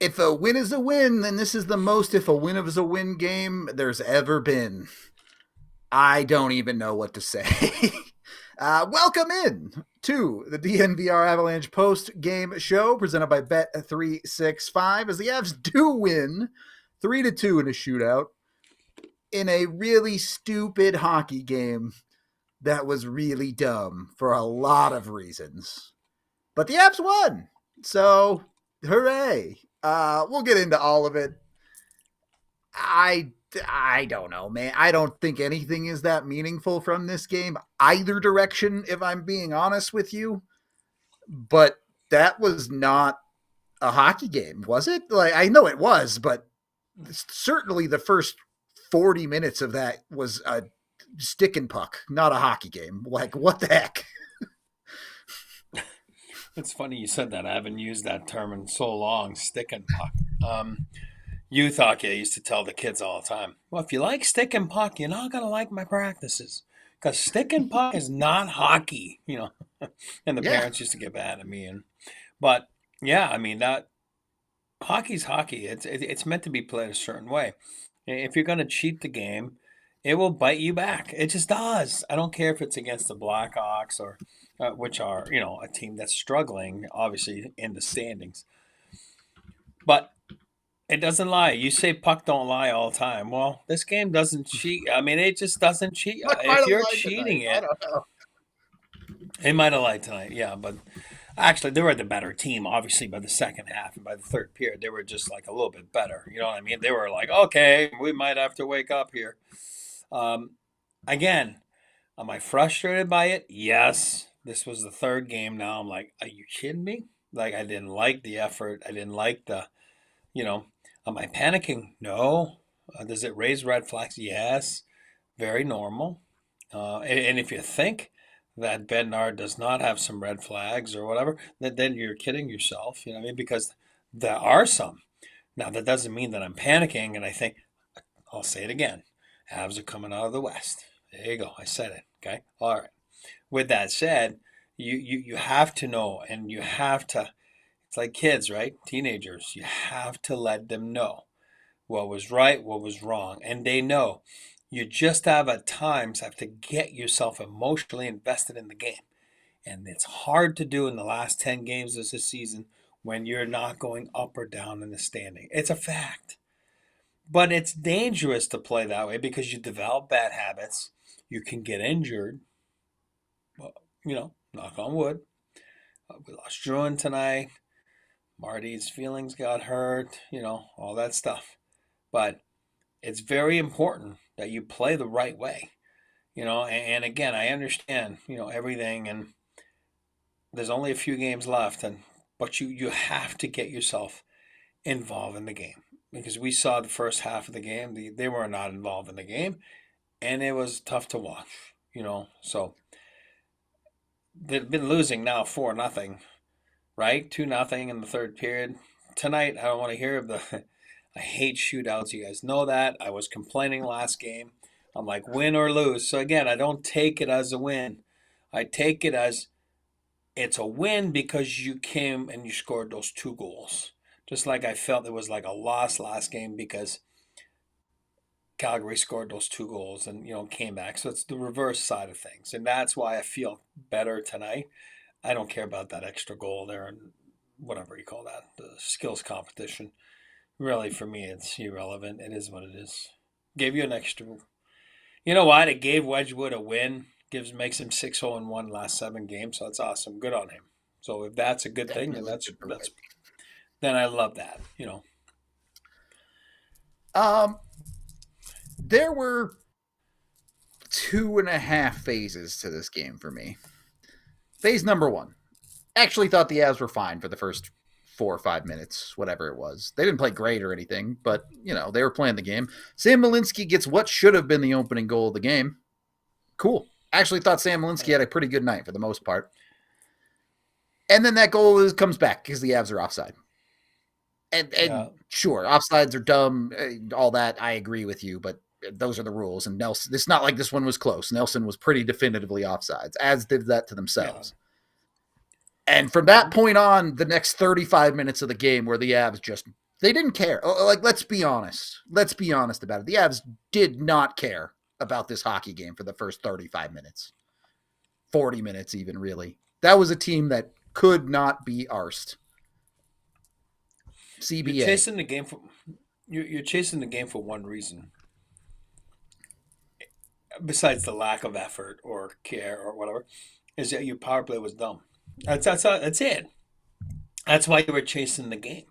If a win is a win, then this is the most if a win is a win game there's ever been. I don't even know what to say. Welcome in to the DNVR Avalanche post-game show presented by Bet365 as the Avs do win 3-2 in a shootout in a really stupid hockey game that was really dumb for a lot of reasons. But the Avs won, so hooray. We'll get into all of it. I don't know, man. I don't think anything is that meaningful from this game, either direction, if I'm being honest with you. But that was not a hockey game, was it? Like, I know it was, but certainly the first 40 minutes of that was a stick and puck, not a hockey game. Like, what the heck? It's funny you said that. I haven't used that term in so long, stick and puck. Youth hockey, I used to tell the kids all the time, well, if you like stick and puck, you're not going to like my practices. Because stick and puck is not hockey, you know. And the parents used to get mad at me. But, yeah, I mean, that hockey's hockey. It's meant to be played a certain way. If you're going to cheat the game, it will bite you back. It just does. I don't care if it's against the Blackhawks or which are, you know, a team that's struggling, obviously, in the standings. But it doesn't lie. You say puck don't lie all the time. Well, this game doesn't cheat. I mean, it just doesn't cheat. If you're cheating it, it might have lied tonight, yeah. But actually, they were the better team, obviously, by the second half. And by the third period, they were just like a little bit better. You know what I mean? They were like, okay, we might have to wake up here. Again, am I frustrated by it? Yes. This was the third game now. I'm like, are you kidding me? Like, I didn't like the effort. I didn't like the, you know, am I panicking? No. Does it raise red flags? Yes. Very normal. And if you think that Bednar does not have some red flags or whatever, then you're kidding yourself. You know what I mean? Because there are some. Now, that doesn't mean that I'm panicking and I think, I'll say it again. Avs are coming out of the West. There you go. I said it. Okay. All right. With that said, you have to know, and you have to, it's like kids, right? Teenagers. You have to let them know what was right, what was wrong. And they know. You just have at times have to get yourself emotionally invested in the game. And it's hard to do in the last 10 games of this season when you're not going up or down in the standing. It's a fact. But it's dangerous to play that way because you develop bad habits. You can get injured. Well, you know, knock on wood. We lost Drouin tonight. Marty's feelings got hurt. You know, all that stuff. But it's very important that you play the right way. You know, and again, I understand, you know, everything. And there's only a few games left. But you have to get yourself involved in the game. Because we saw the first half of the game, they were not involved in the game, and it was tough to watch, you know. So they've been losing now 4-0, right? 2-0 in the third period. Tonight, I don't want to hear of the. I hate shootouts. You guys know that. I was complaining last game. I'm like, win or lose. So again, I don't take it as a win. I take it as it's a win because you came and you scored those 2 goals. Just like I felt it was like a loss last game because Calgary scored those 2 goals and, you know, came back. So it's the reverse side of things. And that's why I feel better tonight. I don't care about that extra goal there and whatever you call that, the skills competition. Really, for me, it's irrelevant. It is what it is. Gave you an extra. You know what? It gave Wedgewood a win. Makes him 6-0-1 last 7 games. So that's awesome. Good on him. So if that's a good thing, then that's then I love that, you know. There were 2.5 phases to this game for me. phase number one. Actually thought the Avs were fine for the first 4 or 5 minutes, whatever it was. They didn't play great or anything, but, they were playing the game. Sam Malinsky gets what should have been the opening goal of the game. Cool. Actually thought Sam Malinsky had a pretty good night for the most part. And then that goal comes back because the Avs are offside. And sure, offsides are dumb, all that. I agree with you, but those are the rules. And Nelson, it's not like this one was close. Nelson was pretty definitively offsides, as did that to themselves. Yeah. And from that point on, the next 35 minutes of the game where the Avs they didn't care. Like, let's be honest. Let's be honest about it. The Avs did not care about this hockey game for the first 35 minutes. 40 minutes even, really. That was a team that could not be arsed. CBA. You're chasing the game you're chasing the game for one reason. Besides the lack of effort or care or whatever, is that your power play was dumb. That's it. That's why you were chasing the game.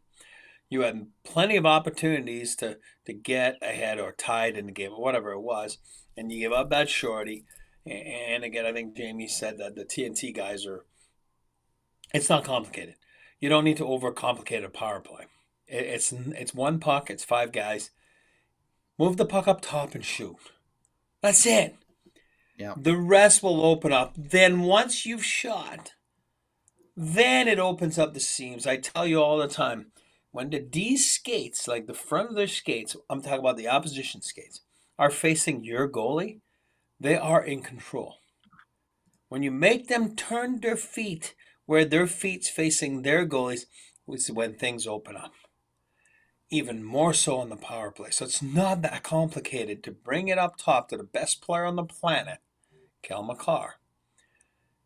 You had plenty of opportunities to get ahead or tied in the game or whatever it was, and you give up that shorty. And again, I think Jamie said that the TNT guys it's not complicated. You don't need to overcomplicate a power play. It's one puck. It's 5 guys. Move the puck up top and shoot. That's it. Yeah. The rest will open up. Then once you've shot, then it opens up the seams. I tell you all the time, when the D skates, like the front of their skates, I'm talking about the opposition skates, are facing your goalie, they are in control. When you make them turn their feet where their feet's facing their goalies, which is when things open up. Even more so on the power play. So it's not that complicated to bring it up top to the best player on the planet, Cale Makar.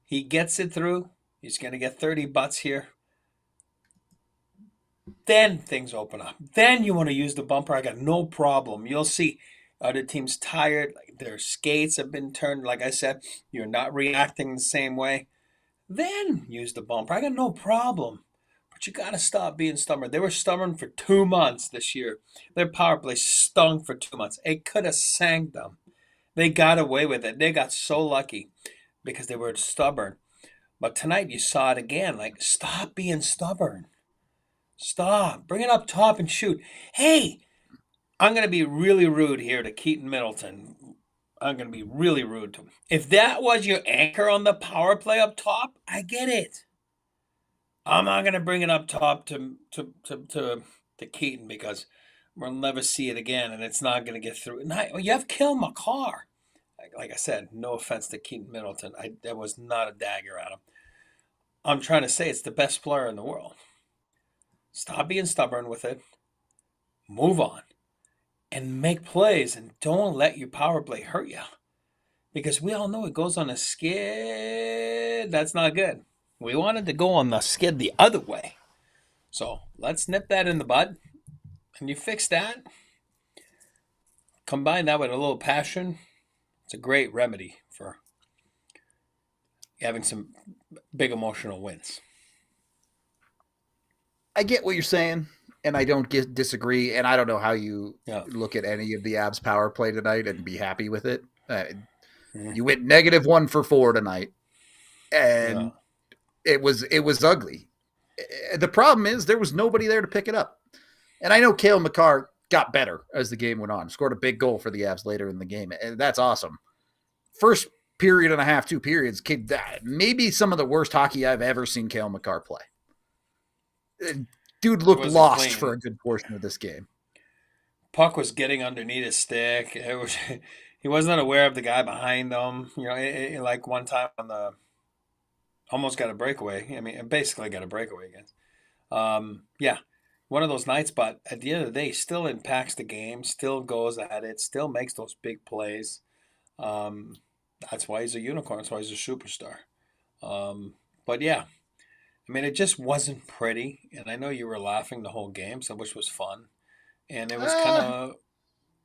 He gets it through. He's going to get 30 butts here. Then things open up. Then you want to use the bumper. I got no problem. You'll see other teams tired. Like their skates have been turned. Like I said, you're not reacting the same way. Then use the bumper. I got no problem. But you got to stop being stubborn. They were stubborn for 2 months this year. Their power play stunk for 2 months. It could have sank them. They got away with it. They got so lucky because they were stubborn. But tonight you saw it again. Like, stop being stubborn. Stop. Bring it up top and shoot. Hey, I'm going to be really rude here to Keaton Middleton. I'm going to be really rude to him. If that was your anchor on the power play up top, I get it. I'm not going to bring it up top to Keaton because we'll never see it again and it's not going to get through. You have Cale Makar. Like I said, no offense to Keaton Middleton. That was not a dagger at him. I'm trying to say it's the best player in the world. Stop being stubborn with it. Move on. And make plays and don't let your power play hurt you. Because we all know it goes on a skid. That's not good. We wanted to go on the skid the other way. So let's nip that in the bud. And you fix that. Combine that with a little passion. It's a great remedy for having some big emotional wins. I get what you're saying, and I don't disagree, and I don't know how you look at any of the Avs power play tonight and be happy with it. You went -1 for 4 tonight, and it was ugly. The problem is there was nobody there to pick it up. And I know Cale Makar got better as the game went on, scored a big goal for the Avs later in the game, and that's awesome. First period and a half, 2 periods, maybe some of the worst hockey I've ever seen Cale Makar play. Dude looked lost for a good portion of this game. Puck was getting underneath his stick. He wasn't aware of the guy behind him. Like one time almost got a breakaway. I mean, basically got a breakaway against. One of those nights, but at the end of the day, still impacts the game, still goes at it, still makes those big plays. That's why he's a unicorn. That's why he's a superstar. But yeah, I mean, it just wasn't pretty. And I know you were laughing the whole game, which was fun. And it was kind of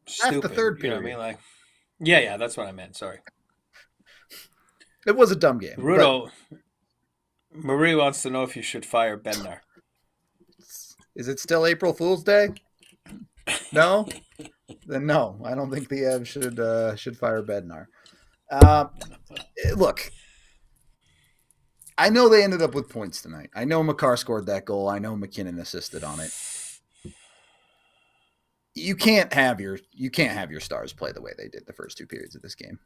stupid. That's the third period. You know what I mean? Yeah, that's what I meant. Sorry. It was a dumb game. Marie wants to know if you should fire Bednar. Is it still April Fool's Day? No? Then no. I don't think the Avs should fire Bednar. Look, I know they ended up with points tonight. I know Makar scored that goal. I know MacKinnon assisted on it. You can't have your stars play the way they did the first 2 periods of this game.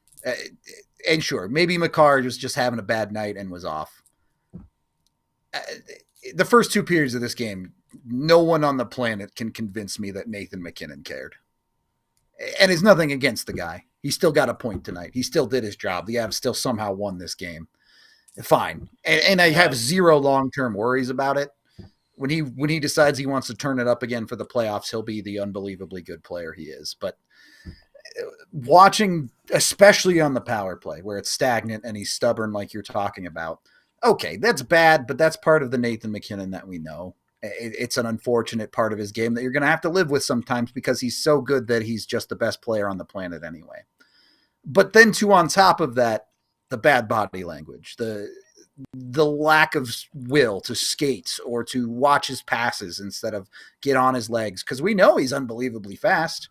And sure, maybe Makar was just having a bad night and was off. The first 2 periods of this game, no one on the planet can convince me that Nathan MacKinnon cared. And it's nothing against the guy. He still got a point tonight. He still did his job. The Avs still somehow won this game. Fine. And I have zero long-term worries about it. When he decides he wants to turn it up again for the playoffs, he'll be the unbelievably good player he is. But watching, especially on the power play, where it's stagnant and he's stubborn like you're talking about, okay, that's bad, but that's part of the Nathan MacKinnon that we know. It's an unfortunate part of his game that you're going to have to live with sometimes because he's so good that he's just the best player on the planet anyway. But then on top of that, the bad body language, the lack of will to skate or to watch his passes instead of get on his legs, because we know he's unbelievably fast.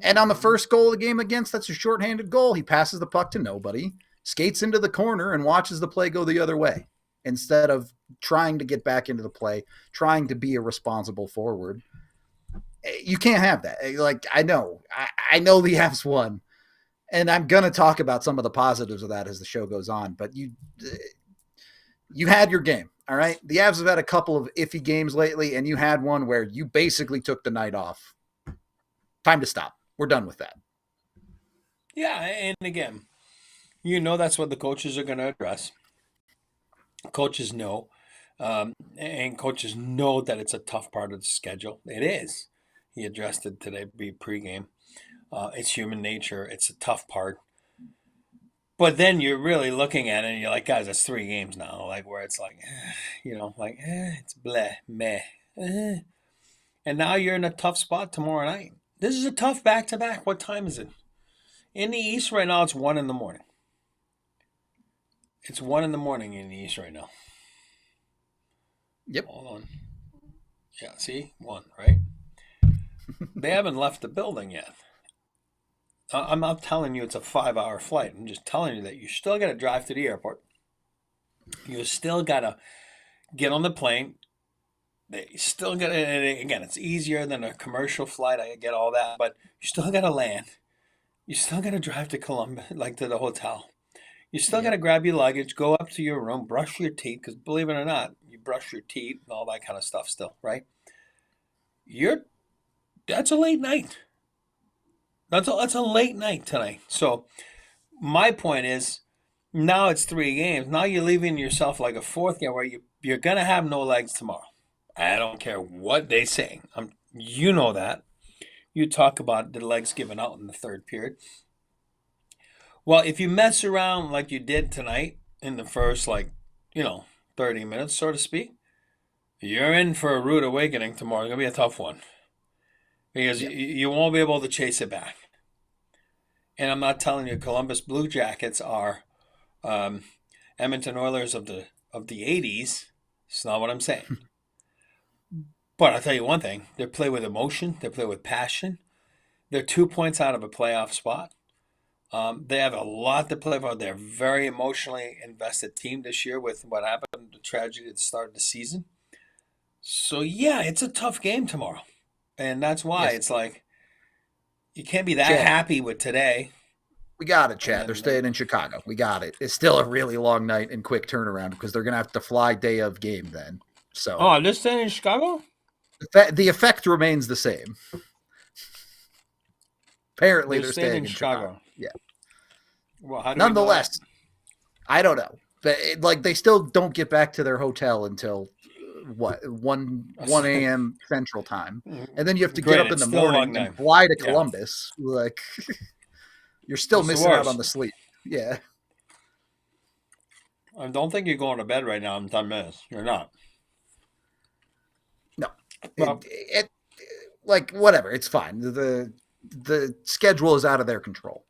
And on the first goal of the game against, that's a shorthanded goal. He passes the puck to nobody, skates into the corner, and watches the play go the other way instead of trying to get back into the play, trying to be a responsible forward. You can't have that. Like, I know the Avs won, and I'm going to talk about some of the positives of that as the show goes on, but you had your game, all right? The Avs have had a couple of iffy games lately, and you had one where you basically took the night off. Time to stop. We're done with that. Yeah, and again, that's what the coaches are going to address. Coaches know, and coaches know that it's a tough part of the schedule. It is. He addressed it today pregame. It's human nature. It's a tough part. But then you're really looking at it and you're like, guys, that's 3 games now. Like, where it's like, it's bleh, meh. And now you're in a tough spot tomorrow night. This is a tough back-to-back. What time is it? In the East right now, it's 1 a.m. It's 1 a.m. in the East right now. Yep. Hold on. Yeah, see? 1, right? They haven't left the building yet. I'm not telling you it's a 5-hour flight. I'm just telling you that you still got to drive to the airport. You still got to get on the plane. They still got to, and again, it's easier than a commercial flight. I get all that, but you still got to land. You still got to drive to Columbus, like to the hotel. You still got to grab your luggage, go up to your room, brush your teeth, because believe it or not, you brush your teeth and all that kind of stuff still, right? That's a late night. That's a late night tonight. So my point is, now it's 3 games. Now you're leaving yourself like a 4th game where you're going to have no legs tomorrow. I don't care what they say. You know that. You talk about the legs giving out in the 3rd period. Well, if you mess around like you did tonight in the first, 30 minutes, so to speak, you're in for a rude awakening tomorrow. It's going to be a tough one. Because you won't be able to chase it back. And I'm not telling you Columbus Blue Jackets are Edmonton Oilers of the 80s. It's not what I'm saying. But I'll tell you one thing. They play with emotion. They play with passion. They're 2 points out of a playoff spot. They have a lot to play for. They're a very emotionally invested team this year with what happened, the tragedy at the start of the season. So, yeah, it's a tough game tomorrow. And that's why it's like you can't be that happy with today. We got it, Chad. They're staying in Chicago. We got it. It's still a really long night and quick turnaround because they're going to have to fly day of game then. So, they're staying in Chicago? The effect remains the same. Apparently, they're staying in Chicago. Yeah. Well, how do nonetheless, I don't know. They still don't get back to their hotel until 1 a.m. Central Time, and then you have to get up in the morning and fly to Columbus. Like, you're still missing out on the sleep. Yeah. I don't think you're going to bed right now in 10 minutes. You're not. No. Whatever. It's fine. The schedule is out of their control.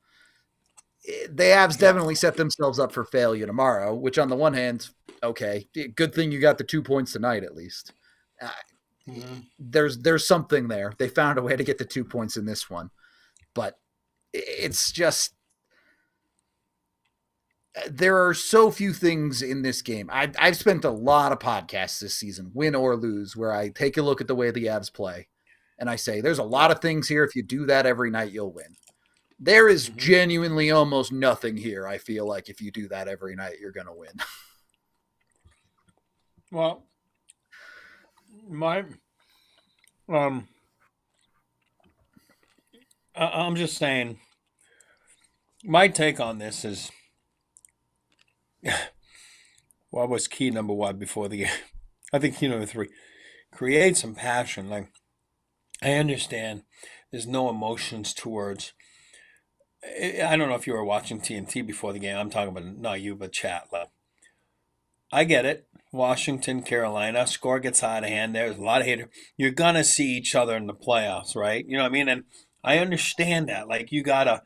The Avs definitely set themselves up for failure tomorrow, which on the one hand, okay, good thing you got the 2 points tonight at least. There's something there. They found a way to get the 2 points in this one. But it's just there are so few things in this game. I've spent a lot of podcasts this season, win or lose, where I take a look at the way the Avs play, and I say, there's a lot of things here. If you do that every night, you'll win. There is genuinely almost nothing here. I feel like if you do that every night, you're going to win. Well, I'm just saying, my take on this is, what was key number one before the game? I think key number three, create some passion. Like, I understand there's no emotions towards. I don't know if you were watching TNT before the game. I'm talking about not you, but chat. Like, I get it. Washington, Carolina, score gets out of hand. There's a lot of haters. You're gonna see each other in the playoffs, right? You know what I mean? And I understand that. Like, you gotta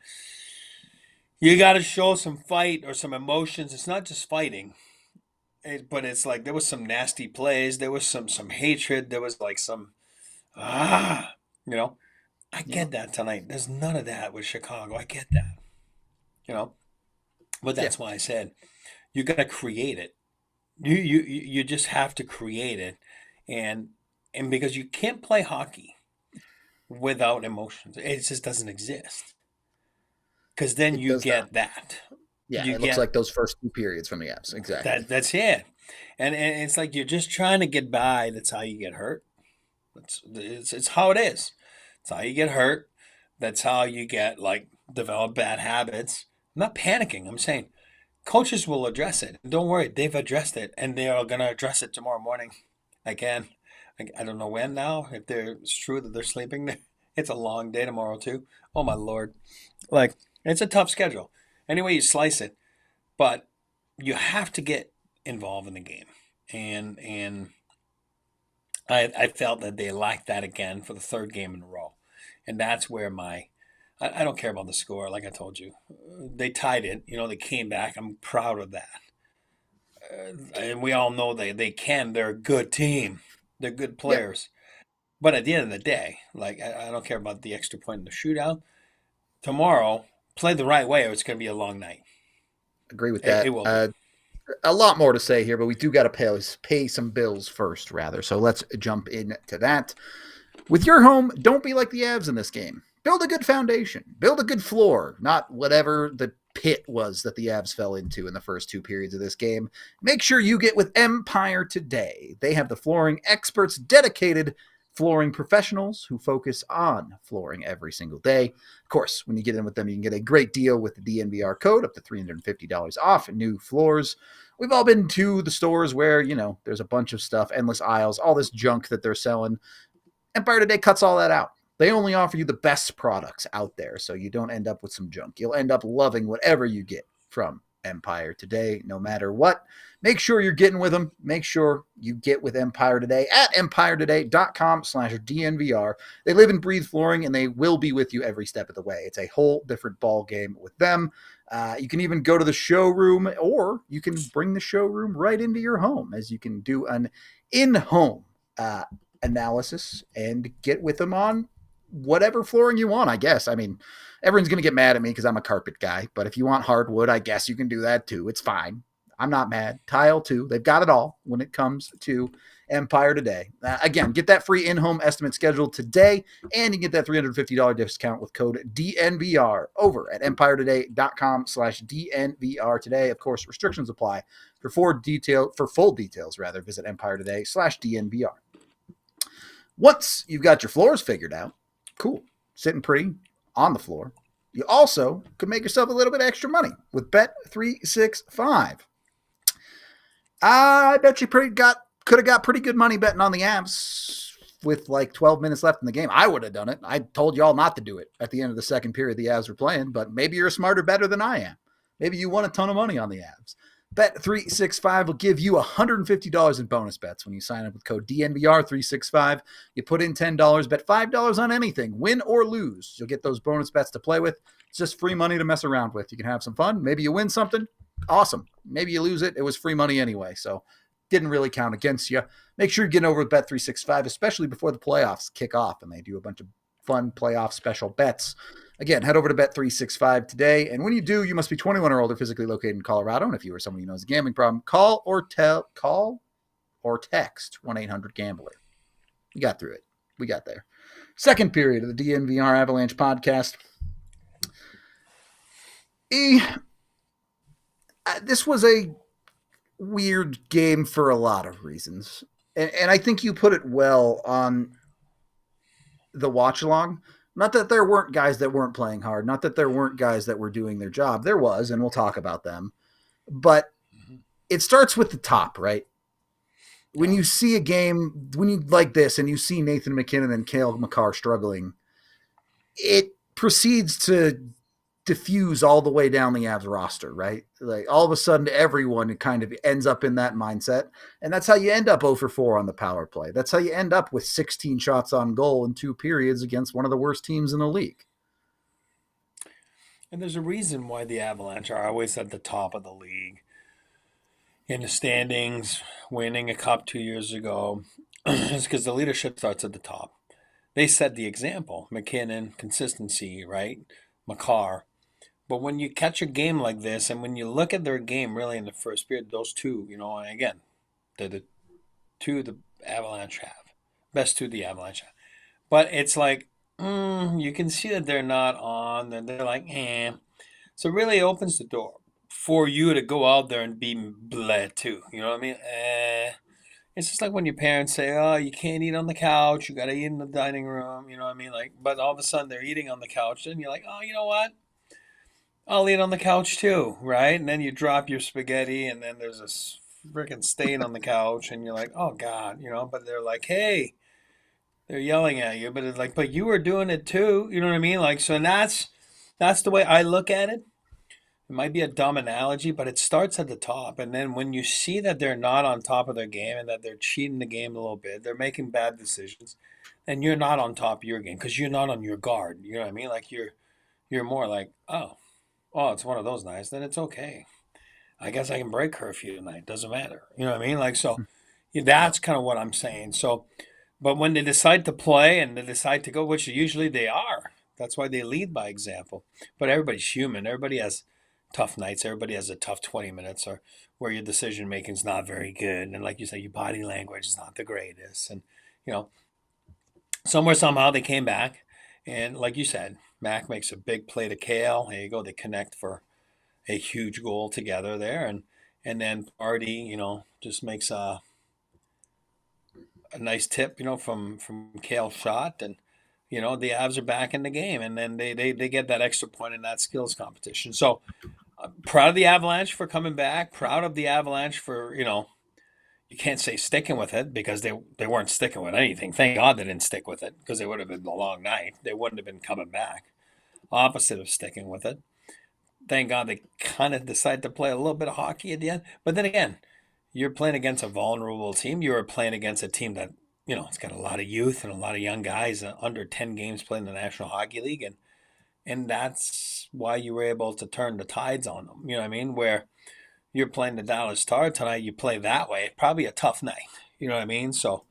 show some fight or some emotions. It's not just fighting, but it's like there was some nasty plays. There was some hatred. There was like some you know. I get that tonight. There's none of that with Chicago. I get that, you know. But that's why I said you got to create it. You just have to create it, and because you can't play hockey without emotions. It just doesn't exist. Because then you get that. Yeah, it looks like those first two periods from the Avs. Exactly. That's it. And it's like you're just trying to get by. That's how you get hurt. It's how it is. It's how you get hurt. That's how you get, like, develop bad habits. I'm not panicking. I'm saying coaches will address it. Don't worry. They've addressed it, and they are going to address it tomorrow morning. Again, I don't know when now. If it's true that they're sleeping there. It's a long day tomorrow, too. Oh, my Lord. Like, it's a tough schedule. Anyway, you slice it. But you have to get involved in the game. And I felt that they lacked that again for the third game in a row. And that's where I don't care about the score, like I told you. They tied it. You know, they came back. I'm proud of that. And we all know they can. They're a good team. They're good players. Yep. But at the end of the day, like, I don't care about the extra point in the shootout. Tomorrow, play the right way or it's going to be a long night. Agree with that. It will be. A lot more to say here, but we do got to pay some bills first, rather. So let's jump into that. With your home, don't be like the Avs in this game. Build a good foundation. Build a good floor, not whatever the pit was that the Avs fell into in the first two periods of this game. Make sure you get with Empire today. They have the flooring experts, dedicated flooring professionals who focus on flooring every single day. Of course, when you get in with them, you can get a great deal with the DNVR code, up to $350 off new floors. We've all been to the stores where, you know, there's a bunch of stuff, endless aisles, all this junk that they're selling. Empire Today cuts all that out. They only offer you the best products out there, so you don't end up with some junk. You'll end up loving whatever you get from Empire Today, no matter what. Make sure you're getting with them. Make sure you get with Empire Today at empiretoday.com/DNVR. They live and breathe flooring, and they will be with you every step of the way. It's a whole different ball game with them. You can even go to the showroom, or you can bring the showroom right into your home, as you can do an in-home analysis and get with them on whatever flooring you want, I guess. I mean, everyone's going to get mad at me because I'm a carpet guy, but if you want hardwood, I guess you can do that too. It's fine. I'm not mad. Tile too. They've got it all when it comes to Empire Today. Again, get that free in-home estimate scheduled today, and you get that $350 discount with code DNVR over at empiretoday.com/DNVR today. Of course, restrictions apply. For full details, visit empiretoday/DNVR. Once you've got your floors figured out, cool, sitting pretty on the floor, you also could make yourself a little bit extra money with Bet365. I bet you could have got pretty good money betting on the Avs with like 12 minutes left in the game. I would have done it. I told y'all not to do it at the end of the second period the Avs were playing, but maybe you're smarter, better than I am. Maybe you won a ton of money on the Avs. Bet365 will give you $150 in bonus bets when you sign up with code DNVR365. You put in $10, bet $5 on anything, win or lose. You'll get those bonus bets to play with. It's just free money to mess around with. You can have some fun. Maybe you win something. Awesome. Maybe you lose it. It was free money anyway, so didn't really count against you. Make sure you get over with Bet365, especially before the playoffs kick off, and they do a bunch of fun playoff special bets. Again, head over to Bet365 today, and when you do, you must be 21 or older, physically located in Colorado. And if you or someone you know has a gambling problem, call or text 1-800-GAMBLER. You got through it. We got there. Second period of the DNVR Avalanche podcast. This was a weird game for a lot of reasons. And I think you put it well on the watch along. Not that there weren't guys that weren't playing hard. Not that there weren't guys that were doing their job. There was, and we'll talk about them. But it starts with the top, right? When you see a game, when you like this, and you see Nathan MacKinnon and Cale Makar struggling, it proceeds to diffuse all the way down the Avs roster, right? Like all of a sudden, everyone kind of ends up in that mindset, and that's how you end up 0 for 4 on the power play. That's how you end up with 16 shots on goal in 2 periods against one of the worst teams in the league. And there's a reason why the Avalanche are always at the top of the league in the standings, winning a cup 2 years ago. It's because the leadership starts at the top. They set the example. MacKinnon, consistency, right? Makar. But when you catch a game like this, and when you look at their game really in the first period, those two, and again, they're the two the Avalanche have. Best two the Avalanche have. But it's like, you can see that they're not on. They're like, eh. So it really opens the door for you to go out there and be bled too. You know what I mean? It's just like when your parents say, oh, you can't eat on the couch. You got to eat in the dining room. You know what I mean? Like, but all of a sudden they're eating on the couch. And you're like, oh, you know what? I'll eat on the couch too, right? And then you drop your spaghetti, and then there's a freaking stain on the couch, and you're like, oh God, But they're like, hey, they're yelling at you, but it's like, but you were doing it too, you know what I mean? Like, so that's the way I look at it. It might be a dumb analogy, but it starts at the top, and then when you see that they're not on top of their game and that they're cheating the game a little bit, they're making bad decisions, and you're not on top of your game because you're not on your guard. You know what I mean? Like you're more like, oh, it's one of those nights, then it's okay. I guess I can break curfew tonight. Doesn't matter. You know what I mean? Like, so that's kind of what I'm saying. So, but when they decide to play and they decide to go, which usually they are, that's why they lead by example. But everybody's human. Everybody has tough nights. Everybody has a tough 20 minutes or where your decision making is not very good. And like you say, your body language is not the greatest. And, somewhere, somehow they came back. And like you said, Mac makes a big play to Cale. There you go. They connect for a huge goal together there. And then Artie, just makes a nice tip, from Cale's shot. And, the Avs are back in the game. And then they get that extra point in that skills competition. So proud of the Avalanche for coming back. Proud of the Avalanche for, you can't say sticking with it because they weren't sticking with anything. Thank God they didn't stick with it because it would have been a long night. They wouldn't have been coming back. Opposite of sticking with it. Thank God they kind of decided to play a little bit of hockey at the end. But then again, you're playing against a vulnerable team. You're playing against a team that, it's got a lot of youth and a lot of young guys under 10 games playing in the National Hockey League. And that's why you were able to turn the tides on them. You know what I mean? Where you're playing the Dallas Stars tonight, you play that way. Probably a tough night. You know what I mean? So,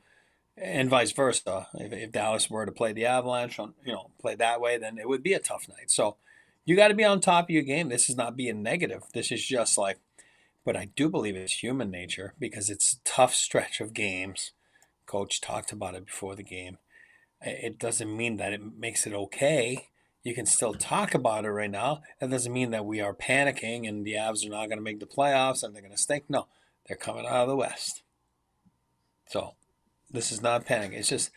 and vice versa. If Dallas were to play the Avalanche, play that way, then it would be a tough night. So you got to be on top of your game. This is not being negative. This is just like, but I do believe it's human nature because it's a tough stretch of games. Coach talked about it before the game. It doesn't mean that it makes it okay. You can still talk about it right now. That doesn't mean that we are panicking and the Avs are not going to make the playoffs and they're going to stink. No, they're coming out of the West. So this is not panic. It's just,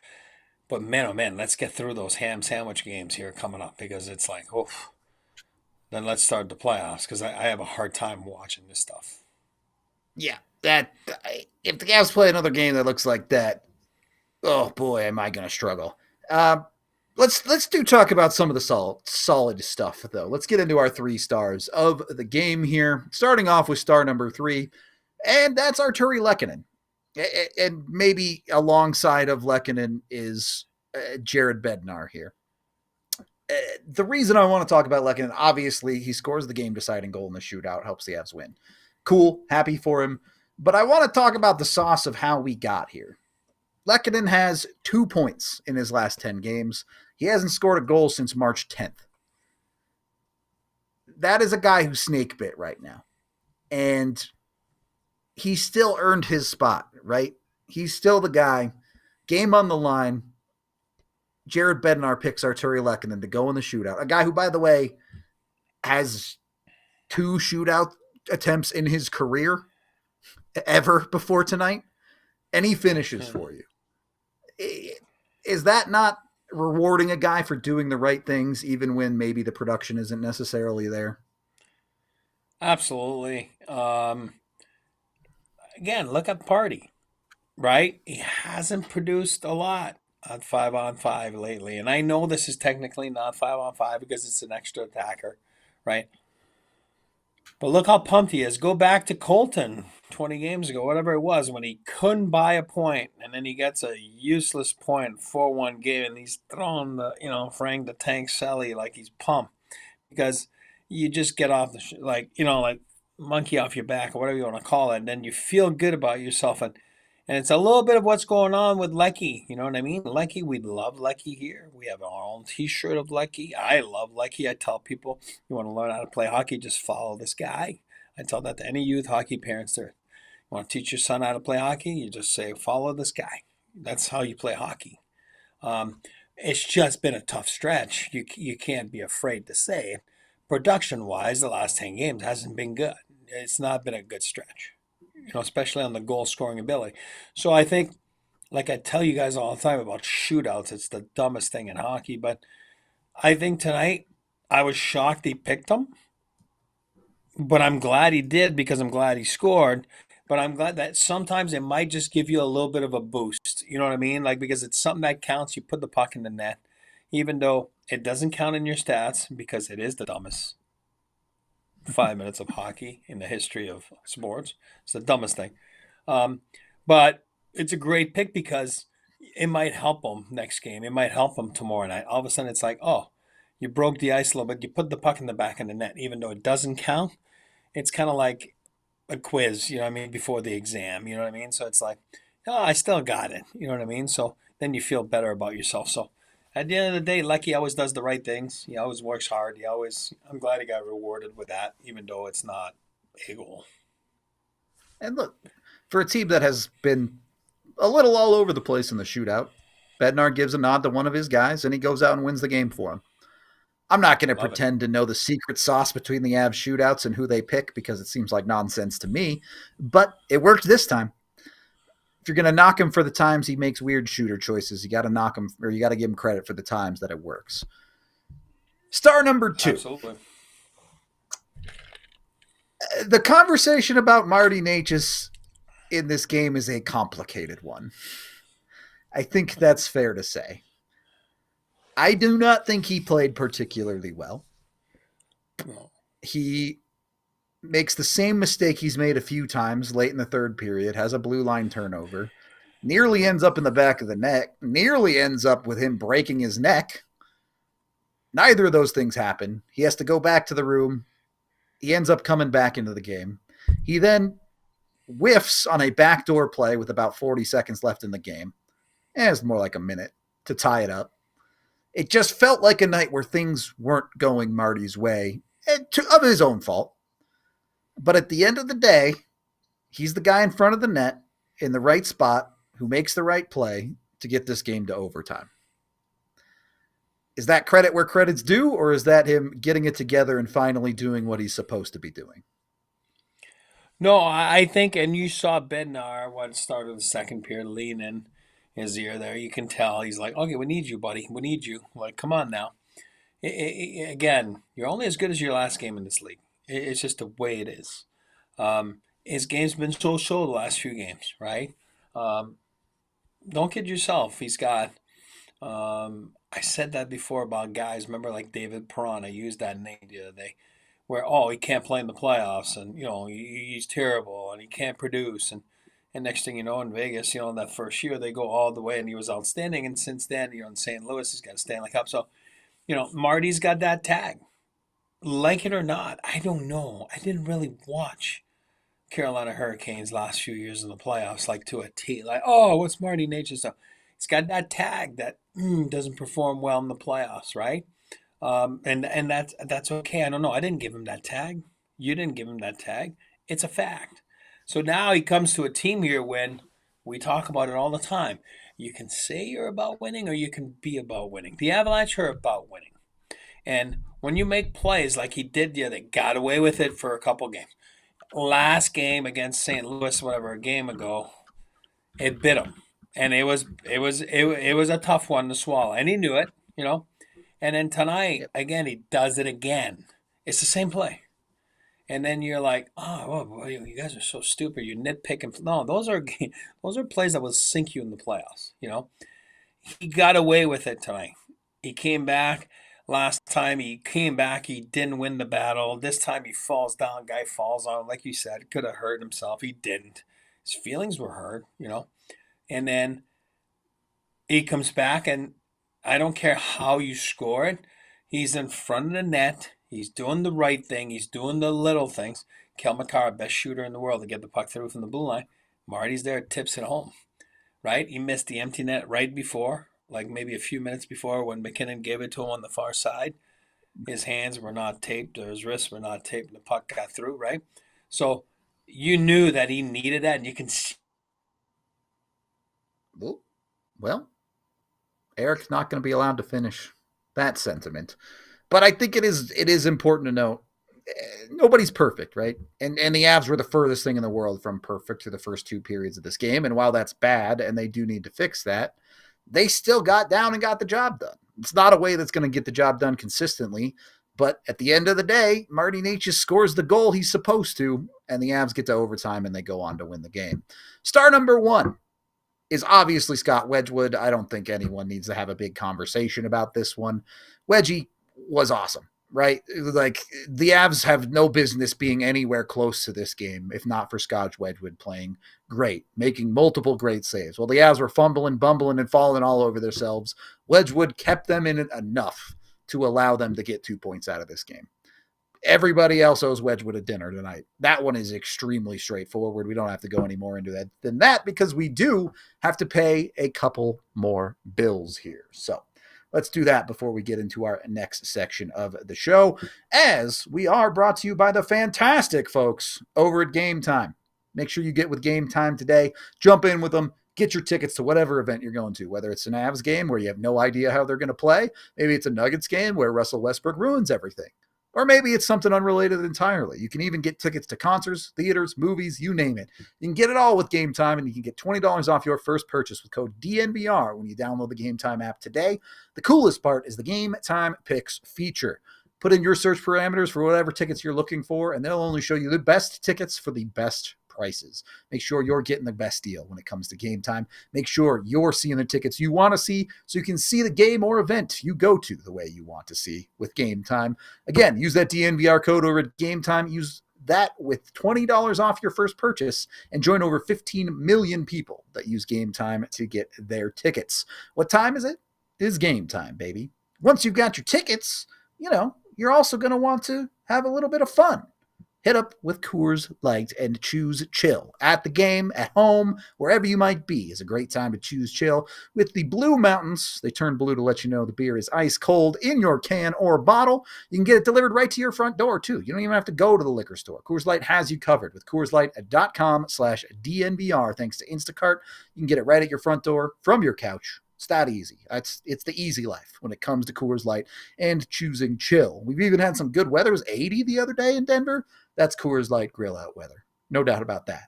but man, oh man, let's get through those ham sandwich games here coming up because it's like, oof. Then let's start the playoffs because I have a hard time watching this stuff. Yeah, if the Avs play another game that looks like that, oh boy, am I going to struggle. Let's talk about some of the solid stuff, though. Let's get into our 3 stars of the game here, starting off with star number 3, and that's Artturi Lehkonen. And maybe alongside of Lehkonen is Jared Bednar here. The reason I want to talk about Lehkonen, obviously, he scores the game-deciding goal in the shootout, helps the Avs win. Cool, happy for him. But I want to talk about the sauce of how we got here. Lehkonen has 2 points in his last 10 games. He hasn't scored a goal since March 10th. that is a guy who's snake bit right now. And he still earned his spot, right? He's still the guy. Game on the line. Jared Bednar picks Artturi Lehkonen to go in the shootout. A guy who, by the way, has 2 shootout attempts in his career ever before tonight, and he finishes for you. Is that not rewarding a guy for doing the right things, even when maybe the production isn't necessarily there? Absolutely. Again, look at Party, right? He hasn't produced a lot on 5-on-5 lately. And I know this is technically not 5-on-5 because it's an extra attacker, right? But look how pumped he is. Go back to Colton 20 games ago, whatever it was, when he couldn't buy a point, and then he gets a useless point, 4-1 game, and he's throwing the, Frank the Tank Selly like he's pumped. Because you just get off the, like monkey off your back or whatever you want to call it, and then you feel good about yourself. And it's a little bit of what's going on with Lecky. You know what I mean? Lecky, we love Lecky here. We have our own T-shirt of Lecky. I love Lecky. I tell people, you want to learn how to play hockey, just follow this guy. I tell that to any youth hockey parents there. You want to teach your son how to play hockey? You just say, follow this guy. That's how you play hockey. It's just been a tough stretch. You can't be afraid to say it. Production-wise, the last 10 games hasn't been good. It's not been a good stretch, especially on the goal-scoring ability. So I think, like I tell you guys all the time about shootouts, it's the dumbest thing in hockey. But I think tonight I was shocked he picked him. But I'm glad he did because I'm glad he scored. But I'm glad that sometimes it might just give you a little bit of a boost. You know what I mean? Like, because it's something that counts. You put the puck in the net, even though it doesn't count in your stats because it is the dumbest 5 minutes of hockey in the history of sports. It's the dumbest thing. But it's a great pick because it might help him next game. It might help him tomorrow night. All of a sudden it's like, oh, you broke the ice a little bit. You put the puck in the back of the net, even though it doesn't count. It's kind of like a quiz, before the exam, you know what I mean? So it's like, oh, I still got it, you know what I mean? So then you feel better about yourself. So at the end of the day, Lecky always does the right things. He always works hard. I'm glad he got rewarded with that, even though it's not a goal. And look, for a team that has been a little all over the place in the shootout, Bednar gives a nod to one of his guys, and he goes out and wins the game for him. I'm not going to pretend to know the secret sauce between the Avs shootouts and who they pick because it seems like nonsense to me, but it worked this time. If you're going to knock him for the times he makes weird shooter choices, you got to knock him, or you got to give him credit for the times that it works. Star number 2. Absolutely. The conversation about Marty Necas in this game is a complicated one. I think that's fair to say. I do not think he played particularly well. He makes the same mistake he's made a few times late in the third period, has a blue line turnover, nearly ends up in the back of the net, nearly ends up with him breaking his neck. Neither of those things happen. He has to go back to the room. He ends up coming back into the game. He then whiffs on a backdoor play with about 40 seconds left in the game. It's more like a minute to tie it up. It just felt like a night where things weren't going Marty's way, of his own fault. But at the end of the day, he's the guy in front of the net in the right spot who makes the right play to get this game to overtime. Is that credit where credit's due, or is that him getting it together and finally doing what he's supposed to be doing? No, I think, and you saw Bednar, what started the second period, lean in his ear there. You can tell he's like, okay, we need you, buddy. We need you. Like, come on now. Again, you're only as good as your last game in this league. It's just the way it is. His game's been so the last few games, right? Don't kid yourself. He's got, I said that before about guys. Remember, like David Perron, I used that name the other day, where, he can't play in the playoffs, and, he's terrible, and he can't produce, and next thing you know, in Vegas, in that first year, they go all the way, and he was outstanding. And since then, in St. Louis, he's got a Stanley Cup. So, Marty's got that tag. Like it or not, I don't know. I didn't really watch Carolina Hurricanes last few years in the playoffs, like to a T. Like, what's Marty Necas stuff? He's got that tag that doesn't perform well in the playoffs, right? And that's okay. I don't know. I didn't give him that tag. You didn't give him that tag. It's a fact. So now he comes to a team here when we talk about it all the time. You can say you're about winning or you can be about winning. The Avalanche are about winning. And when you make plays like he did the other, got away with it for a couple games. Last game against St. Louis, whatever, a game ago, it bit him. And it was a tough one to swallow. And he knew it, you know. And then tonight, Yep. again, he does it again. It's the same play. And then you're like, oh, well, you guys are so stupid. You're nitpicking. No, those are plays that will sink you in the playoffs. You know, he got away with it tonight. He came back. Last time he came back, he didn't win the battle. This time he falls down. Guy falls on, like you said, could have hurt himself. He didn't. His feelings were hurt. You know, and then he comes back, and I don't care how you score it. He's in front of the net. He's doing the right thing. He's doing the little things. Cale Makar, best shooter in the world to get the puck through from the blue line. Marty's there, tips it home. Right? He missed the empty net right before, like maybe a few minutes before when MacKinnon gave it to him on the far side. His hands were not taped or his wrists were not taped and the puck got through, right? So you knew that he needed that, and you can see. Well, Eric's not going to be allowed to finish that sentiment. But I think it is important to note nobody's perfect, right? And the Avs were the furthest thing in the world from perfect through the first two periods of this game. And while that's bad and they do need to fix that, they still got down and got the job done. It's not a way that's going to get the job done consistently. But at the end of the day, Marty Necas scores the goal he's supposed to, and the Avs get to overtime and they go on to win the game. Star number one is obviously Scott Wedgewood. I don't think anyone needs to have a big conversation about this one. Wedgie was awesome, right? Like, the Avs have no business being anywhere close to this game if not for Scott Wedgewood playing great, making multiple great saves. While the Avs were fumbling, bumbling, and falling all over themselves, Wedgewood kept them in it enough to allow them to get 2 points out of this game. Everybody else owes Wedgewood a dinner tonight. That one is extremely straightforward. We don't have to go any more into that than that because we do have to pay a couple more bills here. So let's do that before we get into our next section of the show, as we are brought to you by the fantastic folks over at Game Time. Make sure you get with Game Time today. Jump in with them. Get your tickets to whatever event you're going to, whether it's an Avs game where you have no idea how they're going to play. Maybe it's a Nuggets game where Russell Westbrook ruins everything. Or maybe it's something unrelated entirely. You can even get tickets to concerts, theaters, movies, you name it. You can get it all with Game Time, and you can get $20 off your first purchase with code DNVR when you download the Game Time app today. The coolest part is the Game Time Picks feature. Put in your search parameters for whatever tickets you're looking for, and they'll only show you the best tickets for the best prices. Make sure you're getting the best deal when it comes to Game Time. Make sure you're seeing the tickets you want to see so you can see the game or event you go to the way you want to see with Game Time. Again, use that DNVR code over at Game Time. Use that with $20 off your first purchase and join over 15 million people that use Game Time to get their tickets. What time is it? It is game time, baby. Once you've got your tickets, you're also going to want to have a little bit of fun. Hit up with Coors Light and choose chill. At the game, at home, wherever you might be is a great time to choose chill. With the Blue Mountains, they turn blue to let you know the beer is ice cold in your can or bottle. You can get it delivered right to your front door, too. You don't even have to go to the liquor store. Coors Light has you covered with CoorsLight.com/DNVR. Thanks to Instacart, you can get it right at your front door from your couch. It's that easy. It's the easy life when it comes to Coors Light and choosing chill. We've even had some good weather. It was 80 the other day in Denver. That's Coors Light grill out weather. No doubt about that.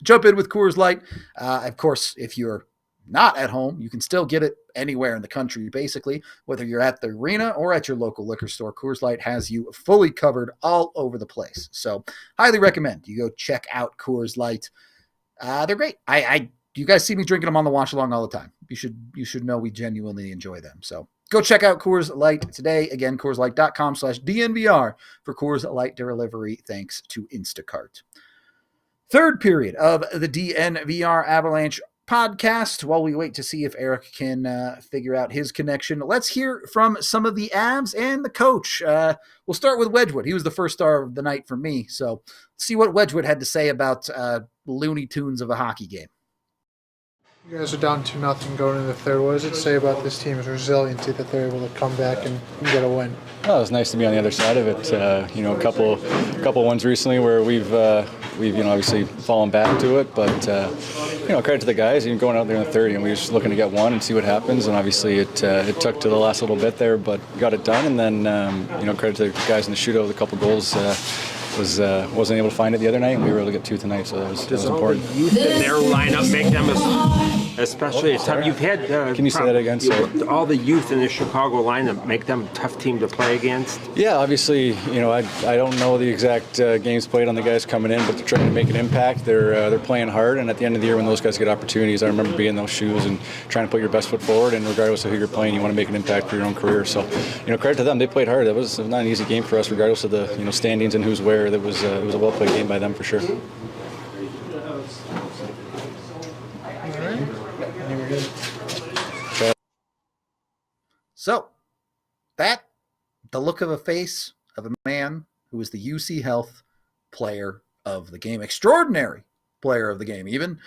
Jump in with Coors Light. Of course, if you're not at home, you can still get it anywhere in the country, basically, whether you're at the arena or at your local liquor store. Coors Light has you fully covered all over the place. So highly recommend you go check out Coors Light. They're great. You guys see me drinking them on the watch along all the time. You should know we genuinely enjoy them. So go check out Coors Light today. Again, CoorsLight.com/DNVR for Coors Light delivery, thanks to Instacart. Third period of the DNVR Avalanche podcast. While we wait to see if Eric can figure out his connection, let's hear from some of the Avs and the coach. We'll start with Wedgewood. He was the first star of the night for me. So let's see what Wedgewood had to say about Looney Tunes of a hockey game. You guys are down 2-0 going into the third. What does it say about this team's resiliency that they're able to come back and get a win? Oh, it was nice to be on the other side of it. A couple ones recently where we've obviously fallen back to it, but credit to the guys. Going out there in the third, we were just looking to get one and see what happens. And obviously it took to the last little bit there, but got it done. And then credit to the guys in the shootout with a couple goals. Wasn't able to find it the other night, and we were able to get two tonight, so that was important. The youth in their lineup make them, especially a tough. You've had. Can you say that again? Sorry. All the youth in the Chicago lineup make them a tough team to play against. Yeah, obviously, I don't know the exact games played on the guys coming in, but they're trying to make an impact. They're playing hard, and at the end of the year, when those guys get opportunities, I remember being in those shoes and trying to put your best foot forward. And regardless of who you're playing, you want to make an impact for your own career. So, credit to them. They played hard. That was not an easy game for us, regardless of the standings and who's where. It was a well-played game by them for sure. So, the look of a face of a man who was the UC Health player of the game, extraordinary player of the game. Even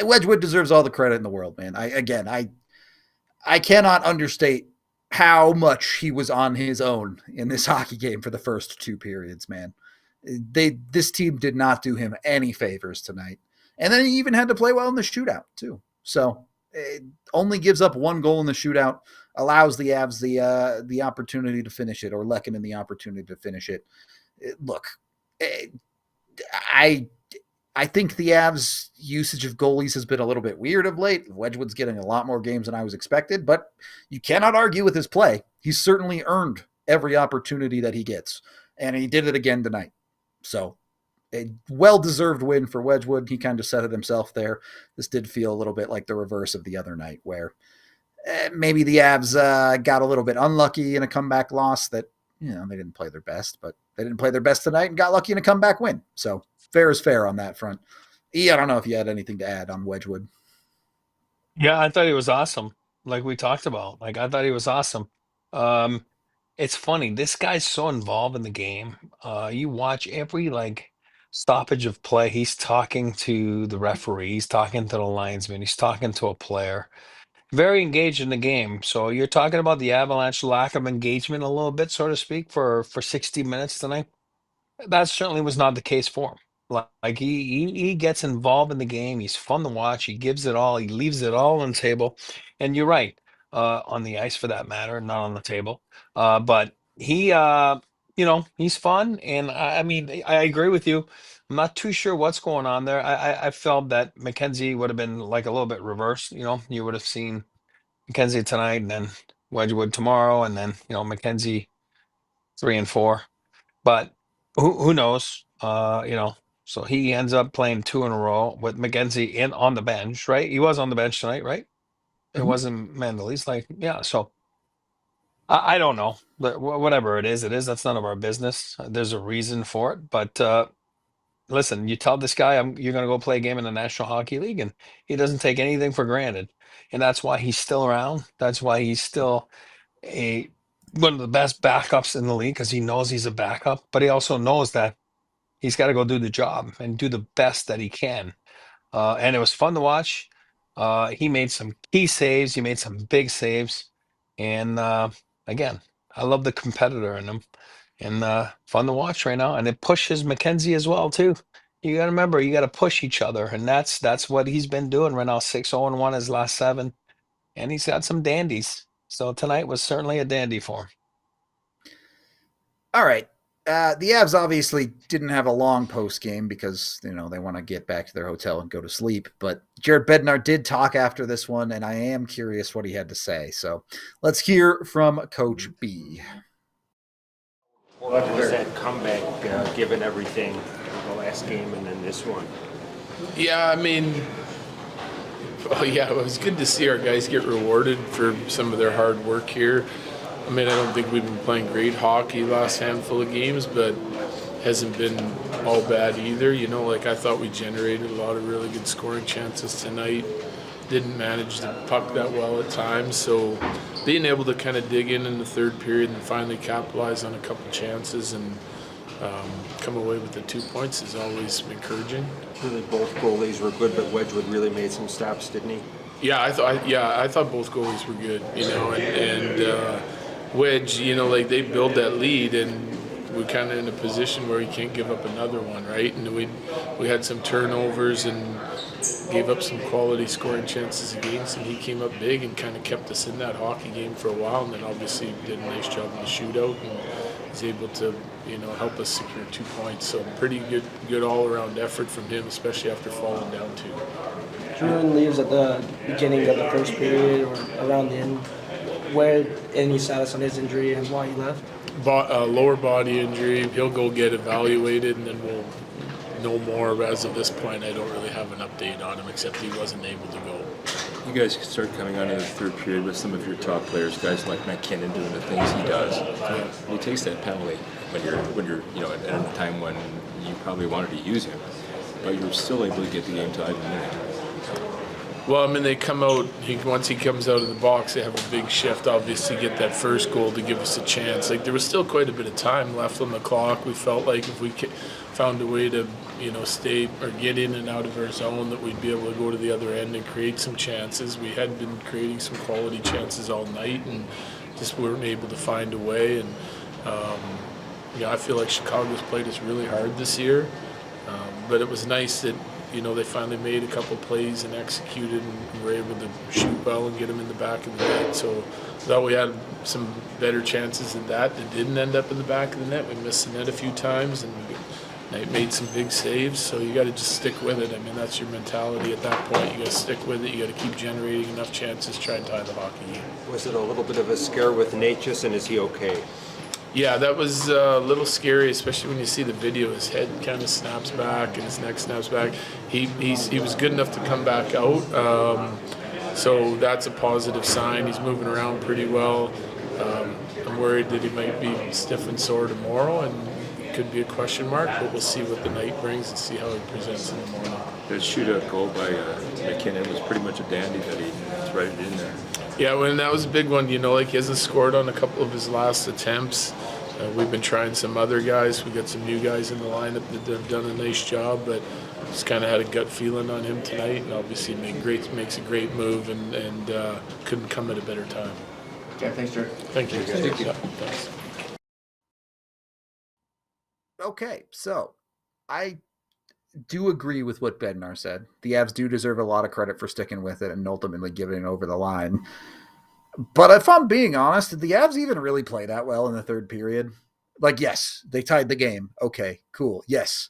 Wedgewood deserves all the credit in the world, man. I cannot understate how much he was on his own in this hockey game for the first two periods, man. This team did not do him any favors tonight. And then he even had to play well in the shootout too. So it only gives up one goal in the shootout, allows the Avs the opportunity to finish it, or Lehkonen the opportunity to finish it. Look, I think the Avs' usage of goalies has been a little bit weird of late. Wedgewood's getting a lot more games than I was expected, but you cannot argue with his play. He's certainly earned every opportunity that he gets, and he did it again tonight. So a well-deserved win for Wedgewood. He kind of set it himself there. This did feel a little bit like the reverse of the other night, where maybe the Avs got a little bit unlucky in a comeback loss that, they didn't play their best, but they didn't play their best tonight and got lucky in a comeback win. So fair is fair on that front. I don't know if you had anything to add on Wedgewood. Yeah, I thought he was awesome. Like we talked about. I thought he was awesome. It's funny. This guy's so involved in the game. You watch every stoppage of play. He's talking to the referee. He's talking to the linesman. He's talking to a player. Very engaged in the game. So you're talking about the Avalanche lack of engagement a little bit, so to speak, for 60 minutes tonight. That certainly was not the case for him. Like he gets involved in the game. He's fun to watch. He gives it all. He leaves it all on the table. And you're right, on the ice for that matter, not on the table. But he, he's fun. And I agree with you. I'm not too sure what's going on there. I felt that McKenzie would have been like a little bit reversed. You would have seen McKenzie tonight, and then Wedgewood tomorrow, and then McKenzie 3 and 4. But who knows? So he ends up playing 2 in a row with McKenzie on the bench, right? He was on the bench tonight, right? It wasn't Mandel. So I don't know. But whatever it is, that's none of our business. There's a reason for it. But listen, you tell this guy you're going to go play a game in the National Hockey League, and he doesn't take anything for granted. And that's why he's still around. That's why he's still one of the best backups in the league, because he knows he's a backup, but he also knows that he's got to go do the job and do the best that he can. And it was fun to watch. He made some key saves. He made some big saves. And again, I love the competitor in him. And fun to watch right now. And it pushes McKenzie as well, too. You got to remember, you got to push each other. And that's what he's been doing right now. 6-0-1 his last 7. And he's got some dandies. So tonight was certainly a dandy for him. All right. The Avs obviously didn't have a long post game because, they want to get back to their hotel and go to sleep. But Jared Bednar did talk after this one, and I am curious what he had to say. So let's hear from Coach B. What was that comeback, given everything, the last game and then this one? Yeah, it was good to see our guys get rewarded for some of their hard work here. I don't think we've been playing great hockey last handful of games, but hasn't been all bad either. I thought we generated a lot of really good scoring chances tonight. Didn't manage the puck that well at times, so being able to kind of dig in the third period and finally capitalize on a couple chances and come away with the 2 points is always encouraging. Really, both goalies were good, but Wedgewood really made some stops, didn't he? Yeah, I thought both goalies were good, Wedge, like they build that lead, and we're kind of in a position where we can't give up another one, right? And we had some turnovers and gave up some quality scoring chances against him. He came up big and kind of kept us in that hockey game for a while, and then obviously did a nice job in the shootout and was able to, help us secure 2 points. So pretty good all-around effort from him, especially after falling down two. Drouin leaves at the beginning of the first period or around the end. Where any status on his injury and why he left? Lower body injury. He'll go get evaluated, and then we'll know more. As of this point, I don't really have an update on him, except he wasn't able to go. You guys start coming on to the third period with some of your top players, guys like MacKinnon doing the things he does. He takes that penalty when you're at a time when you probably wanted to use him, but you're still able to get the game tied in a minute. Well, they come out. Once he comes out of the box, they have a big shift. Obviously, get that first goal to give us a chance. Like there was still quite a bit of time left on the clock. We felt like if we found a way to, stay or get in and out of our zone, that we'd be able to go to the other end and create some chances. We had been creating some quality chances all night, and just weren't able to find a way. And I feel like Chicago's played us really hard this year, but it was nice that. They finally made a couple plays and executed and were able to shoot well and get them in the back of the net. So thought we had some better chances than that didn't end up in the back of the net. We missed the net a few times and made some big saves. So you got to just stick with it. That's your mentality at that point. You got to stick with it. You got to keep generating enough chances, try and tie the hockey game. Was it a little bit of a scare with Necas, and is he okay? Yeah, that was a little scary, especially when you see the video. His head kind of snaps back and his neck snaps back. He was good enough to come back out, so that's a positive sign. He's moving around pretty well. I'm worried that he might be stiff and sore tomorrow, and it could be a question mark, but we'll see what the night brings and see how he presents in the morning. That shootout goal by MacKinnon was pretty much a dandy that he threaded in there. Yeah, that was a big one. He hasn't scored on a couple of his last attempts. We've been trying some other guys. We got some new guys in the lineup that have done a nice job, but just kind of had a gut feeling on him tonight. And obviously, makes a great move, and couldn't come at a better time. Yeah, thanks, Drew. Thank you. Thank you. Yeah, thanks. Okay, so I do agree with what Bednar said. The Avs do deserve a lot of credit for sticking with it and ultimately giving it over the line. But if I'm being honest, did the Avs even really play that well in the third period? Like, yes, they tied the game. Okay, cool. Yes.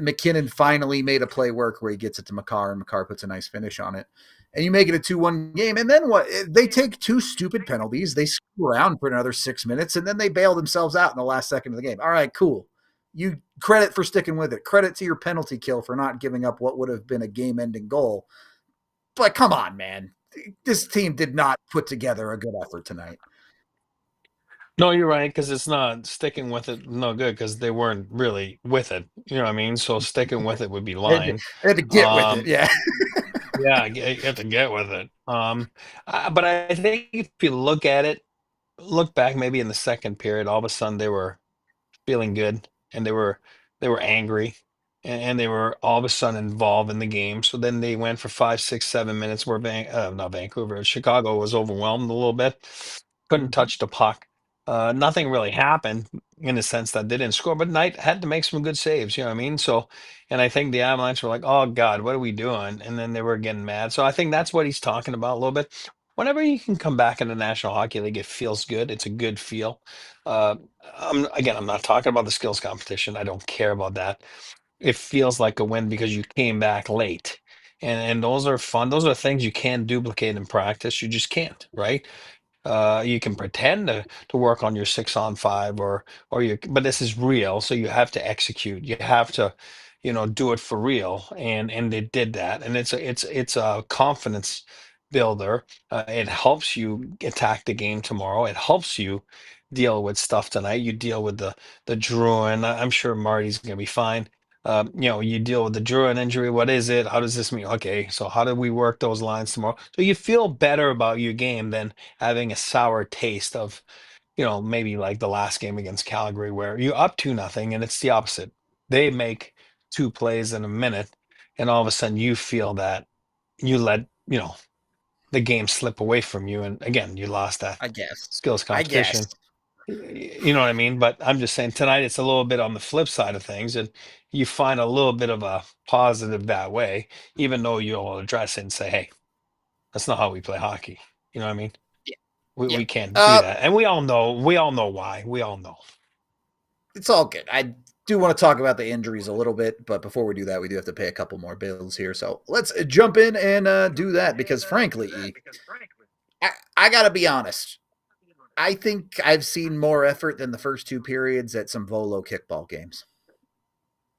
MacKinnon finally made a play work where he gets it to Makar, and Makar puts a nice finish on it. And you make it a 2-1 game. And then what? They take two stupid penalties. They screw around for another 6 minutes, and then they bail themselves out in the last second of the game. All right, cool. You credit for sticking with it. Credit to your penalty kill for not giving up what would have been a game-ending goal. But come on, man. This team did not put together a good effort tonight. No, you're right, because it's not sticking with it. No good, because they weren't really with it. You know what I mean? So sticking with it would be lying. They had to get with it, yeah. Yeah, you have to get with it. But I think if you look at it, look back maybe in the second period, all of a sudden they were feeling good and they were angry and they were all of a sudden involved in the game. So then they went for 5, 6, 7 minutes where not Vancouver, Chicago was overwhelmed a little bit, couldn't touch the puck. Nothing really happened in the sense that they didn't score, but Knight had to make some good saves. You know what I mean? So, and I think the Avalanche were like, "Oh God, what are we doing?" And then they were getting mad. So I think that's what he's talking about a little bit. Whenever you can come back in the National Hockey League, it feels good. It's a good feel. Uh, I'm not talking about the skills competition. I don't care about that. It feels like a win because you came back late. And those are fun. Those are things you can't duplicate in practice. You just can't, right? You can pretend to work on your 6-on-5 or you, but this is real, so you have to execute. You have to, do it for real, and they did that, and it's a confidence builder. It helps you attack the game tomorrow. It helps you deal with stuff tonight. You deal with the Drouin. I'm sure Marty's gonna be fine. You deal with the Drouin injury. What is it? How does this mean? Okay, so how do we work those lines tomorrow? So you feel better about your game than having a sour taste of, maybe like the last game against Calgary where you're up 2-0 and it's the opposite. They make two plays in a minute, and all of a sudden you feel that you let, the game slip away from you. And again, you lost that I guess. skills I guess. competition. You know what I mean? But I'm just saying tonight it's a little bit on the flip side of things, and you find a little bit of a positive that way, even though you'll address it and say, "Hey, that's not how we play hockey." You know what I mean? Yeah. We Yeah. we can't do that, and we all know why. We all know. It's all good. I do want to talk about the injuries a little bit, but before we do that, we do have to pay a couple more bills here. So let's jump in and do that because, frankly, I got to be honest. I think I've seen more effort than the first two periods at some Volo kickball games.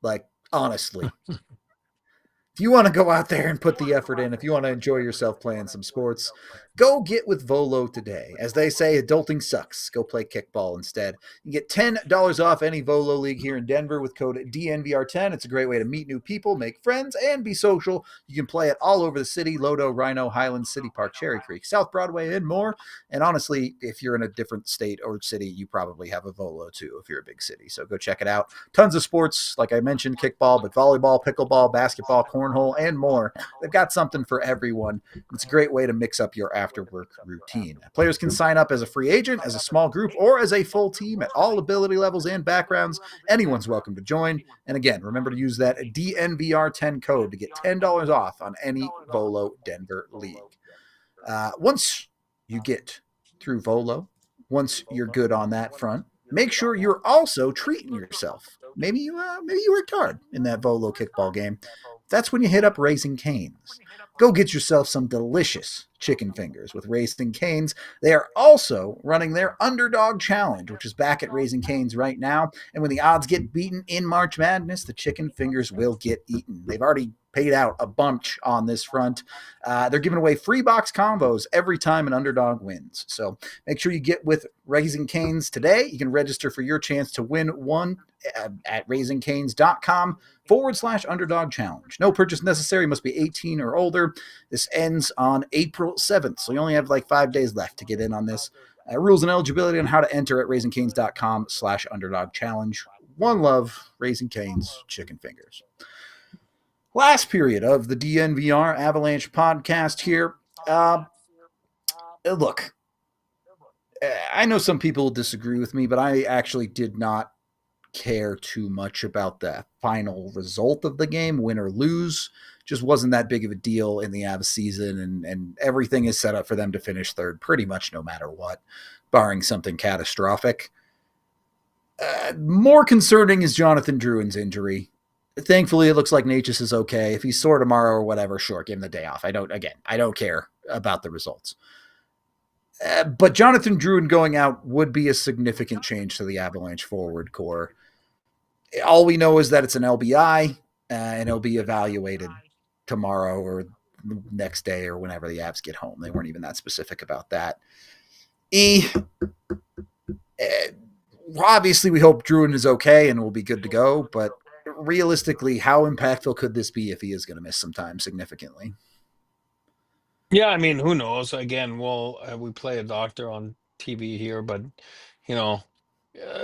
Like, honestly. If you want to go out there and put the effort in, if you want to enjoy yourself playing some sports, go get with Volo today. As they say, adulting sucks. Go play kickball instead. You get $10 off any Volo league here in Denver with code DNVR10. It's a great way to meet new people, make friends, and be social. You can play it all over the city: Lodo, Rhino, Highlands, City Park, Cherry Creek, South Broadway, and more. And honestly, if you're in a different state or city, you probably have a Volo too if you're a big city. So go check it out. Tons of sports, like I mentioned, kickball, but volleyball, pickleball, basketball, cornhole, and more. They've got something for everyone. It's a great way to mix up your after-work routine. Players can sign up as a free agent, as a small group, or as a full team at all ability levels and backgrounds. Anyone's welcome to join. And again, remember to use that DNVR10 code to get $10 off on any Volo Denver league. Once you get through Volo, once you're good on that front, make sure you're also treating yourself. Maybe you worked hard in that Volo kickball game. That's when you hit up Raising Cane's. Go get yourself some delicious chicken fingers with Raising Cane's. They are also running their Underdog Challenge, which is back at Raising Cane's right now. And when the odds get beaten in March Madness, the chicken fingers will get eaten. They've already paid out a bunch on this front. They're giving away free box combos every time an underdog wins. So make sure you get with Raising Cane's today. You can register for your chance to win one at raisingcanes.com/underdog challenge. No purchase necessary, must be 18 or older. This ends on April 7th, so you only have like 5 days left to get in on this. Rules and eligibility on how to enter at raisingcanes.com/underdog challenge. One love, Raising Cane's chicken fingers. Last period of the DNVR Avalanche podcast here. Look, I know some people will disagree with me, but I actually did not care too much about the final result of the game, win or lose. Just wasn't that big of a deal in the Avs season, and everything is set up for them to finish third pretty much no matter what, barring something catastrophic. More concerning is Jonathan Drouin's injury. Thankfully, it looks like Necas is okay. If he's sore tomorrow or whatever, sure, give him the day off. I don't care about the results. But Jonathan Drouin going out would be a significant change to the Avalanche forward core. All we know is that it's an LBI, and it'll be evaluated tomorrow or the next day or whenever the Avs get home. They weren't even that specific about that. Obviously, we hope Drouin is okay and will be good to go, but realistically, how impactful could this be if he is going to miss some time significantly? Yeah, I mean, who knows? Again, we play a doctor on TV here, but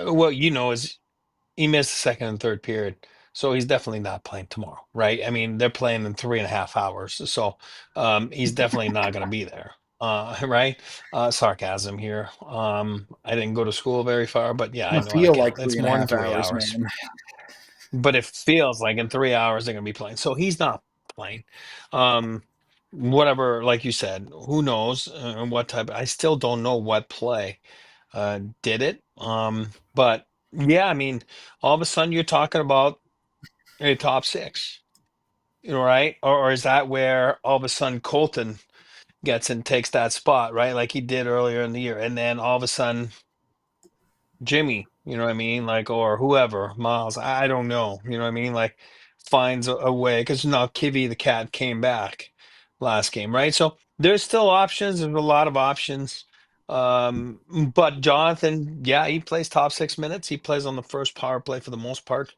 what is he missed the second and third period, so he's definitely not playing tomorrow, right? I mean, they're playing in 3.5 hours, so he's definitely not going to be there, right? Sarcasm here. I didn't go to school very far, but yeah, I know how to feel like count. It's more than 3.5 3 hours, hours, man. but it feels like in 3 hours they're going to be playing. So he's not playing. Whatever, like you said, who knows what type. I still don't know what play did it. But yeah, I mean, all of a sudden you're talking about a top six, right? Or is that where all of a sudden Colton gets and takes that spot, right? Like he did earlier in the year. And then all of a sudden Jimmy, you know what I mean? Like, or whoever, Miles, I don't know, you know what I mean? Like finds a way, because now Kivy the cat came back last game, right? So there's still options. There's a lot of options. But Jonathan, yeah, he plays top 6 minutes. He plays on the first power play for the most part.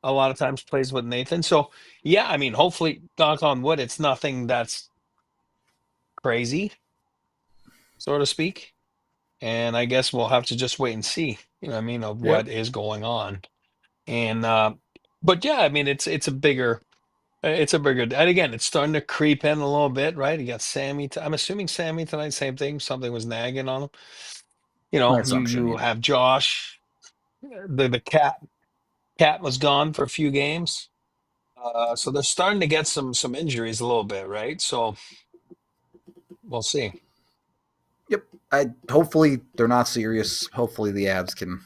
A lot of times plays with Nathan. So yeah, I mean, hopefully, knock on wood, it's nothing that's crazy, so to speak. And I guess we'll have to just wait and see, you know what I mean, of what is going on. And but yeah, I mean, it's a bigger It's a bigger, and again, it's starting to creep in a little bit, right? You got Sammy. I'm assuming Sammy tonight, same thing. Something was nagging on him. My You assumption, you yeah. have Josh. The cat was gone for a few games. So they're starting to get some injuries a little bit, right? So we'll see. Yep. Hopefully they're not serious. Hopefully the Avs can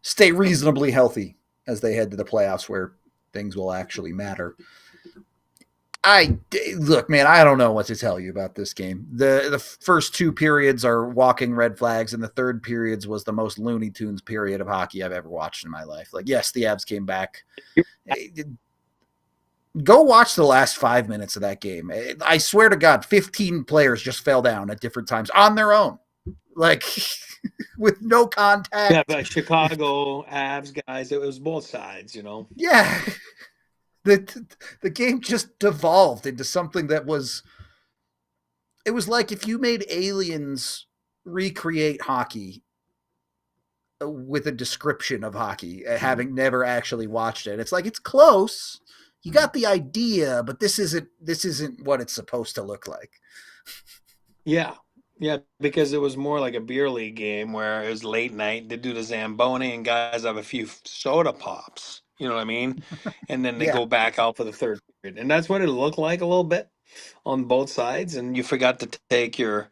stay reasonably healthy as they head to the playoffs where things will actually matter. Look, man, I don't know what to tell you about this game. The first two periods are walking red flags, and the third periods was the most Looney Tunes period of hockey I've ever watched in my life. Like, yes, the Avs came back. Go watch the last 5 minutes of that game. I swear to God, 15 players just fell down at different times on their own, like with no contact. Yeah, but Chicago Avs guys, it was both sides, Yeah. The game just devolved into something that was, it was like if you made aliens recreate hockey with a description of hockey, having never actually watched it. It's like, it's close. You got the idea, but this isn't what it's supposed to look like. Yeah. Yeah, because it was more like a beer league game where it was late night. They do the Zamboni and guys have a few soda pops. You know what I mean? And then they Yeah. go back out for the third period. And that's what it looked like a little bit on both sides. And you forgot to take your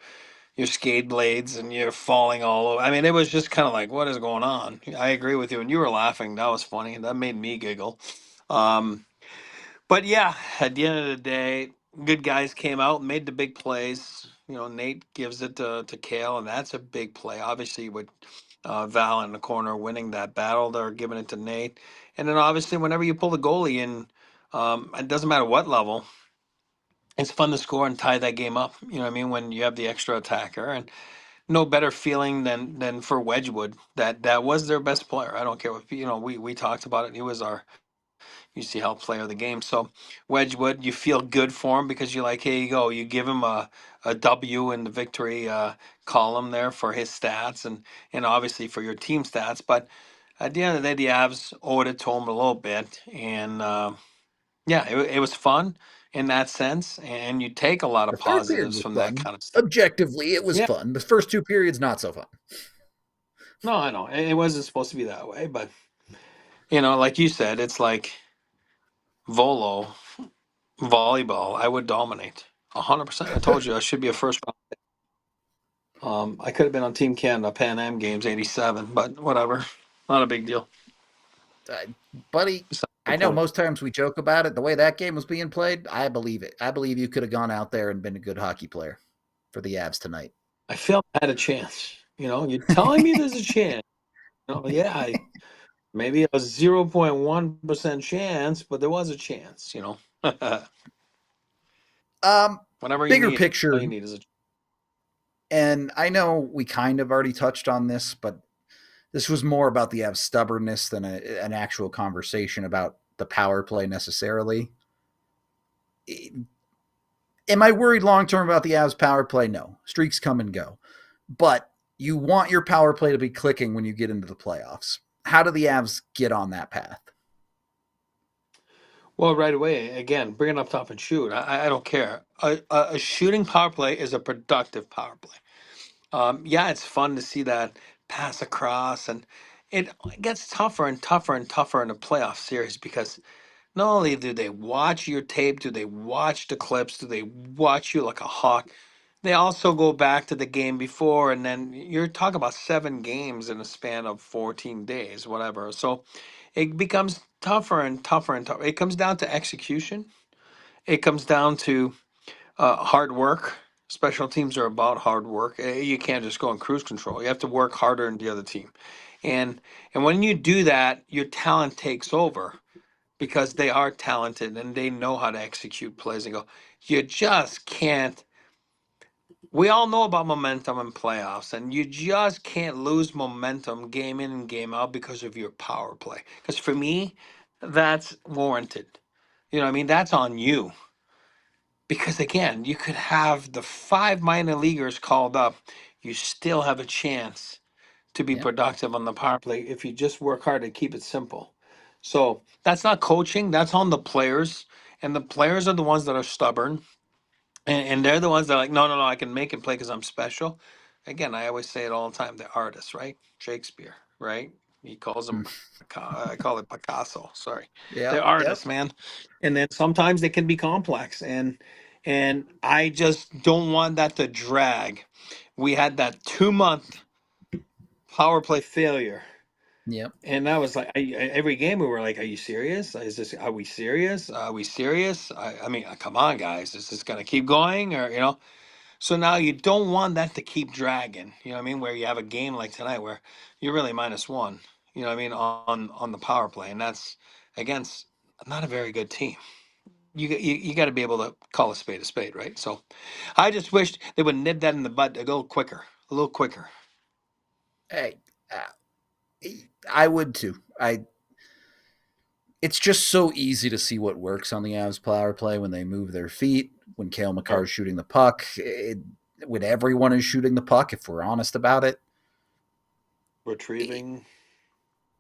skate blades and you're falling all over. I mean, it was just kind of like, what is going on? I agree with you. And you were laughing. That was funny. That made me giggle. Um, but yeah, at the end of the day, good guys came out and made the big plays. Nate gives it to Cale, and that's a big play. Obviously, with Val in the corner winning that battle, they're giving it to Nate. And then obviously, whenever you pull the goalie in, it doesn't matter what level, it's fun to score and tie that game up. You know what I mean? When you have the extra attacker, and no better feeling than for Wedgewood that was their best player. I don't care what we talked about it. He was our UC Health player of the game. So Wedgewood, you feel good for him because you're like, here you go. You give him a W in the victory column there for his stats and obviously for your team stats. But at the end of the day, the Avs owed it to him a little bit. And yeah, it was fun in that sense. And you take a lot The of third period positives was from that fun. kind of stuff. Objectively, it was Yeah. fun. The first two periods, not so fun. No, I know. It wasn't supposed to be that way. But, like you said, it's like Volo. Volleyball, I would dominate 100%. I told you I should be a first round. I could have been on Team Canada Pan Am Games '87, but whatever, not a big deal. Buddy, Besides the I know point. most times we joke about it. The way that game was being played, I believe it. I believe you could have gone out there and been a good hockey player for the Avs tonight. I felt I had a chance. You're telling me there's a chance. Yeah, maybe a 0.1% chance, but there was a chance. Whenever you Bigger need, it, picture, all you need is a. and I know we kind of already touched on this, but this was more about the Avs' stubbornness than an actual conversation about the power play necessarily. Am I worried long term about the Avs' power play? No. Streaks come and go. But you want your power play to be clicking when you get into the playoffs. How do the Avs get on that path? Well, right away, again, bring it up top and shoot. I don't care. A shooting power play is a productive power play. Yeah, it's fun to see that pass across, and it gets tougher and tougher and tougher in a playoff series because not only do they watch your tape, do they watch the clips, do they watch you like a hawk, they also go back to the game before, and then you're talking about 7 games in a span of 14 days, whatever. So it becomes tougher and tougher and tougher. It comes down to execution. It comes down to hard work. Special teams are about hard work. You can't just go on cruise control. You have to work harder than the other team, and when you do that, your talent takes over because they are talented and they know how to execute plays and go. You just can't. We all know about momentum in playoffs, and you just can't lose momentum game in and game out because of your power play. Because for me, that's warranted. You know what I mean? That's on you. Because again, you could have the 5 minor leaguers called up. You still have a chance to be Yeah. productive on the power play if you just work hard to keep it simple. So that's not coaching, that's on the players. And the players are the ones that are stubborn, and they're the ones that are like, no, no, no, I can make it play because I'm special. Again, I always say it all the time. They're artists, right? Shakespeare, right? He calls them, I call it Picasso. Sorry, Yep. they're artists, man. And then sometimes they can be complex, and I just don't want that to drag. We had that 2 month power play failure. Yep. And that was like every game we were like, "Are you serious? Is this? Are we serious? Are we serious? I mean, come on, guys, is this gonna keep going or So now you don't want that to keep dragging. You know what I mean? Where you have a game like tonight where you're really -1. You know what I mean on the power play, and that's against not a very good team. You got to be able to call a spade, right? So I just wished they would nip that in the bud a little quicker, a little quicker. Hey, I would too. It's just so easy to see what works on the Avs power play when they move their feet, when Cale Makar is shooting the puck, when everyone is shooting the puck, if we're honest about it. Retrieving.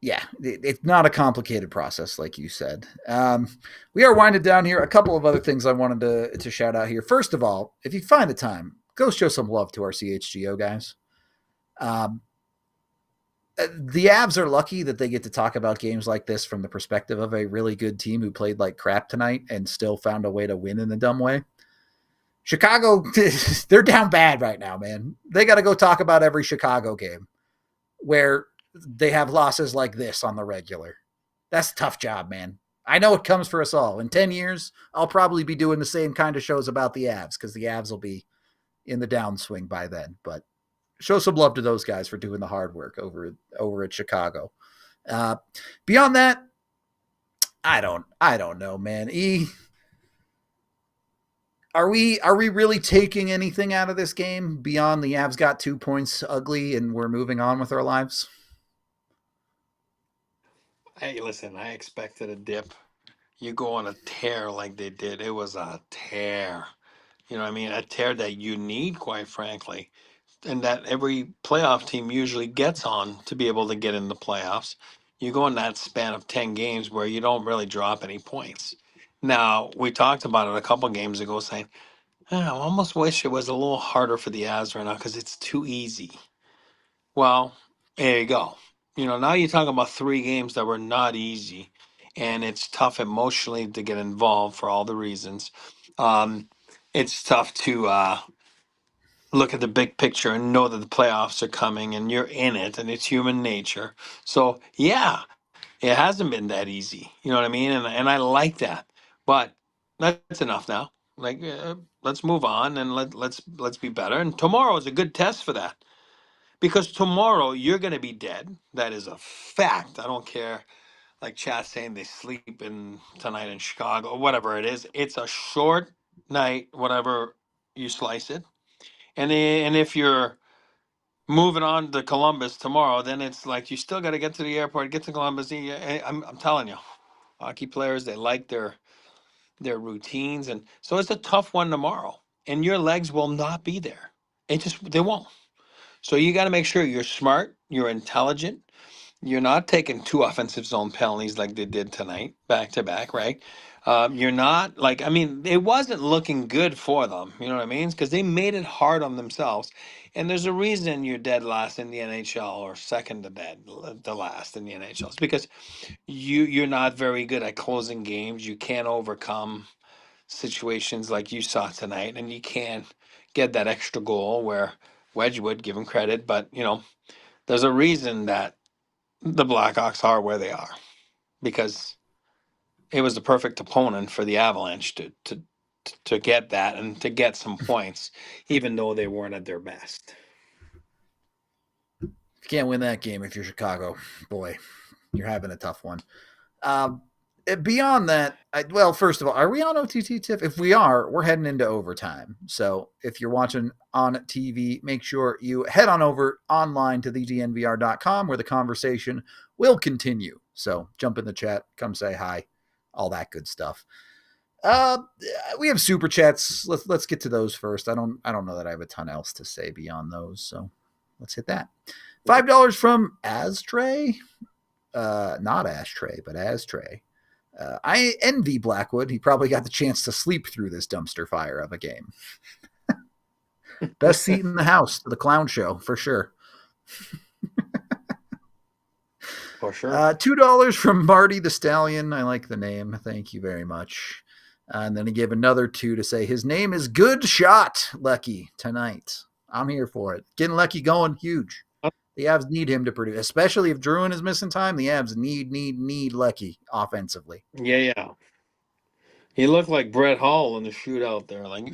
Yeah, it's not a complicated process, like you said. We are winding down here. A couple of other things I wanted to shout out here. First of all, if you find the time, go show some love to our CHGO guys. The Avs are lucky that they get to talk about games like this from the perspective of a really good team who played like crap tonight and still found a way to win in a dumb way. Chicago, they're down bad right now, man. They got to go talk about every Chicago game where they have losses like this on the regular. That's a tough job, man. I know it comes for us all. In 10 years, I'll probably be doing the same kind of shows about the Avs because the Avs will be in the downswing by then, but show some love to those guys for doing the hard work over at Chicago. Beyond that, I don't know, man. Are we really taking anything out of this game beyond the Avs got 2 points ugly and we're moving on with our lives? Hey, listen, I expected a dip. You go on a tear like they did. It was a tear. You know what I mean? A tear that you need, quite frankly, and that every playoff team usually gets on to be able to get in the playoffs. You go in that span of 10 games where you don't really drop any points. Now, we talked about it a couple games ago saying, I almost wish it was a little harder for the Avs right now because it's too easy. Well, there you go. Now you're talking about 3 games that were not easy, and it's tough emotionally to get involved for all the reasons. It's tough to look at the big picture and know that the playoffs are coming and you're in it, and it's human nature. So, yeah, it hasn't been that easy. You know what I mean? And I like that. But that's enough now. Like, let's move on and let's be better. And tomorrow is a good test for that. Because tomorrow you're going to be dead. That is a fact. I don't care. Like chat saying they sleep in tonight in Chicago or whatever it is. It's a short night, whatever you slice it. And if you're moving on to Columbus tomorrow, then it's like you still got to get to the airport, get to Columbus. I'm telling you, hockey players, they like their routines, and so it's a tough one tomorrow. And your legs will not be there. They won't. So you got to make sure you're smart, you're intelligent, you're not taking 2 offensive zone penalties like they did tonight, back to back, right? You're not like, I mean, it wasn't looking good for them, you know what I mean? Because they made it hard on themselves. And there's a reason you're dead last in the NHL or second to the last in the NHL. It's because you're not very good at closing games. You can't overcome situations like you saw tonight, and you can't get that extra goal where Wedgewood, give him credit, but there's a reason that the Blackhawks are where they are, because it was the perfect opponent for the Avalanche to get that and to get some points, even though they weren't at their best. You can't win that game if you're Chicago. Boy, you're having a tough one. Beyond that, first of all, are we on OTT, Tiff? If we are, we're heading into overtime. So if you're watching on TV, make sure you head on over online to thednvr.com where the conversation will continue. So jump in the chat, come say hi, all that good stuff. We have super chats. Let's get to those first. I don't know that I have a ton else to say beyond those. So let's hit that. $5 from Astray. Not Ashtray, but Astray. I envy Blackwood. He probably got the chance to sleep through this dumpster fire of a game. Best seat in the house for the clown show, for sure. For sure. $2 from Marty the Stallion. I like the name. Thank you very much. And then he gave another $2 to say his name is Good Shot Lecky tonight. I'm here for it. Getting Lecky going, huge. The Avs need him to produce, especially if Drouin is missing time. The Avs need Lecky offensively. Yeah. He looked like Brett Hall in the shootout there. Like,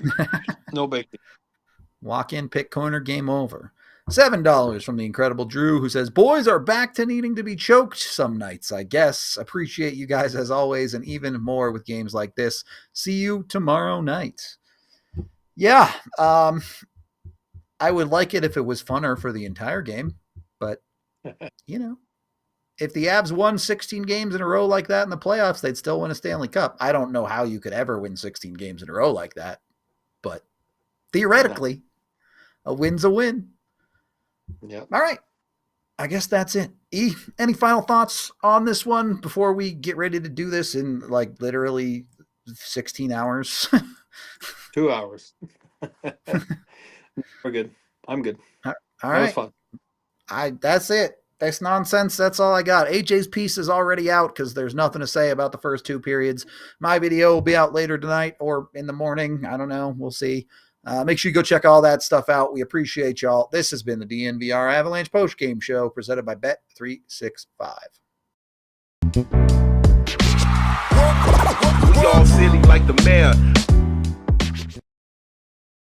no big deal. Walk in, pick corner, game over. $7 from the incredible Drew, who says, boys are back to needing to be choked some nights, I guess. Appreciate you guys as always, and even more with games like this. See you tomorrow night. Yeah, I would like it if it was funner for the entire game, but, you know, if the Avs won 16 games in a row like that in the playoffs, they'd still win a Stanley Cup. I don't know how you could ever win 16 games in a row like that, but theoretically, a win's a win. Yeah. All right. I guess that's it. E, any final thoughts on this one before we get ready to do this in like literally 16 hours? 2 hours. We're good. I'm good. All That right. was fun. That's it. That's nonsense. That's all I got. AJ's piece is already out because there's nothing to say about the first two periods. My video will be out later tonight or in the morning. I don't know. We'll see. Make sure you go check all that stuff out. We appreciate y'all. This has been the DNVR Avalanche Post Game Show presented by Bet365. We all silly like the mayor.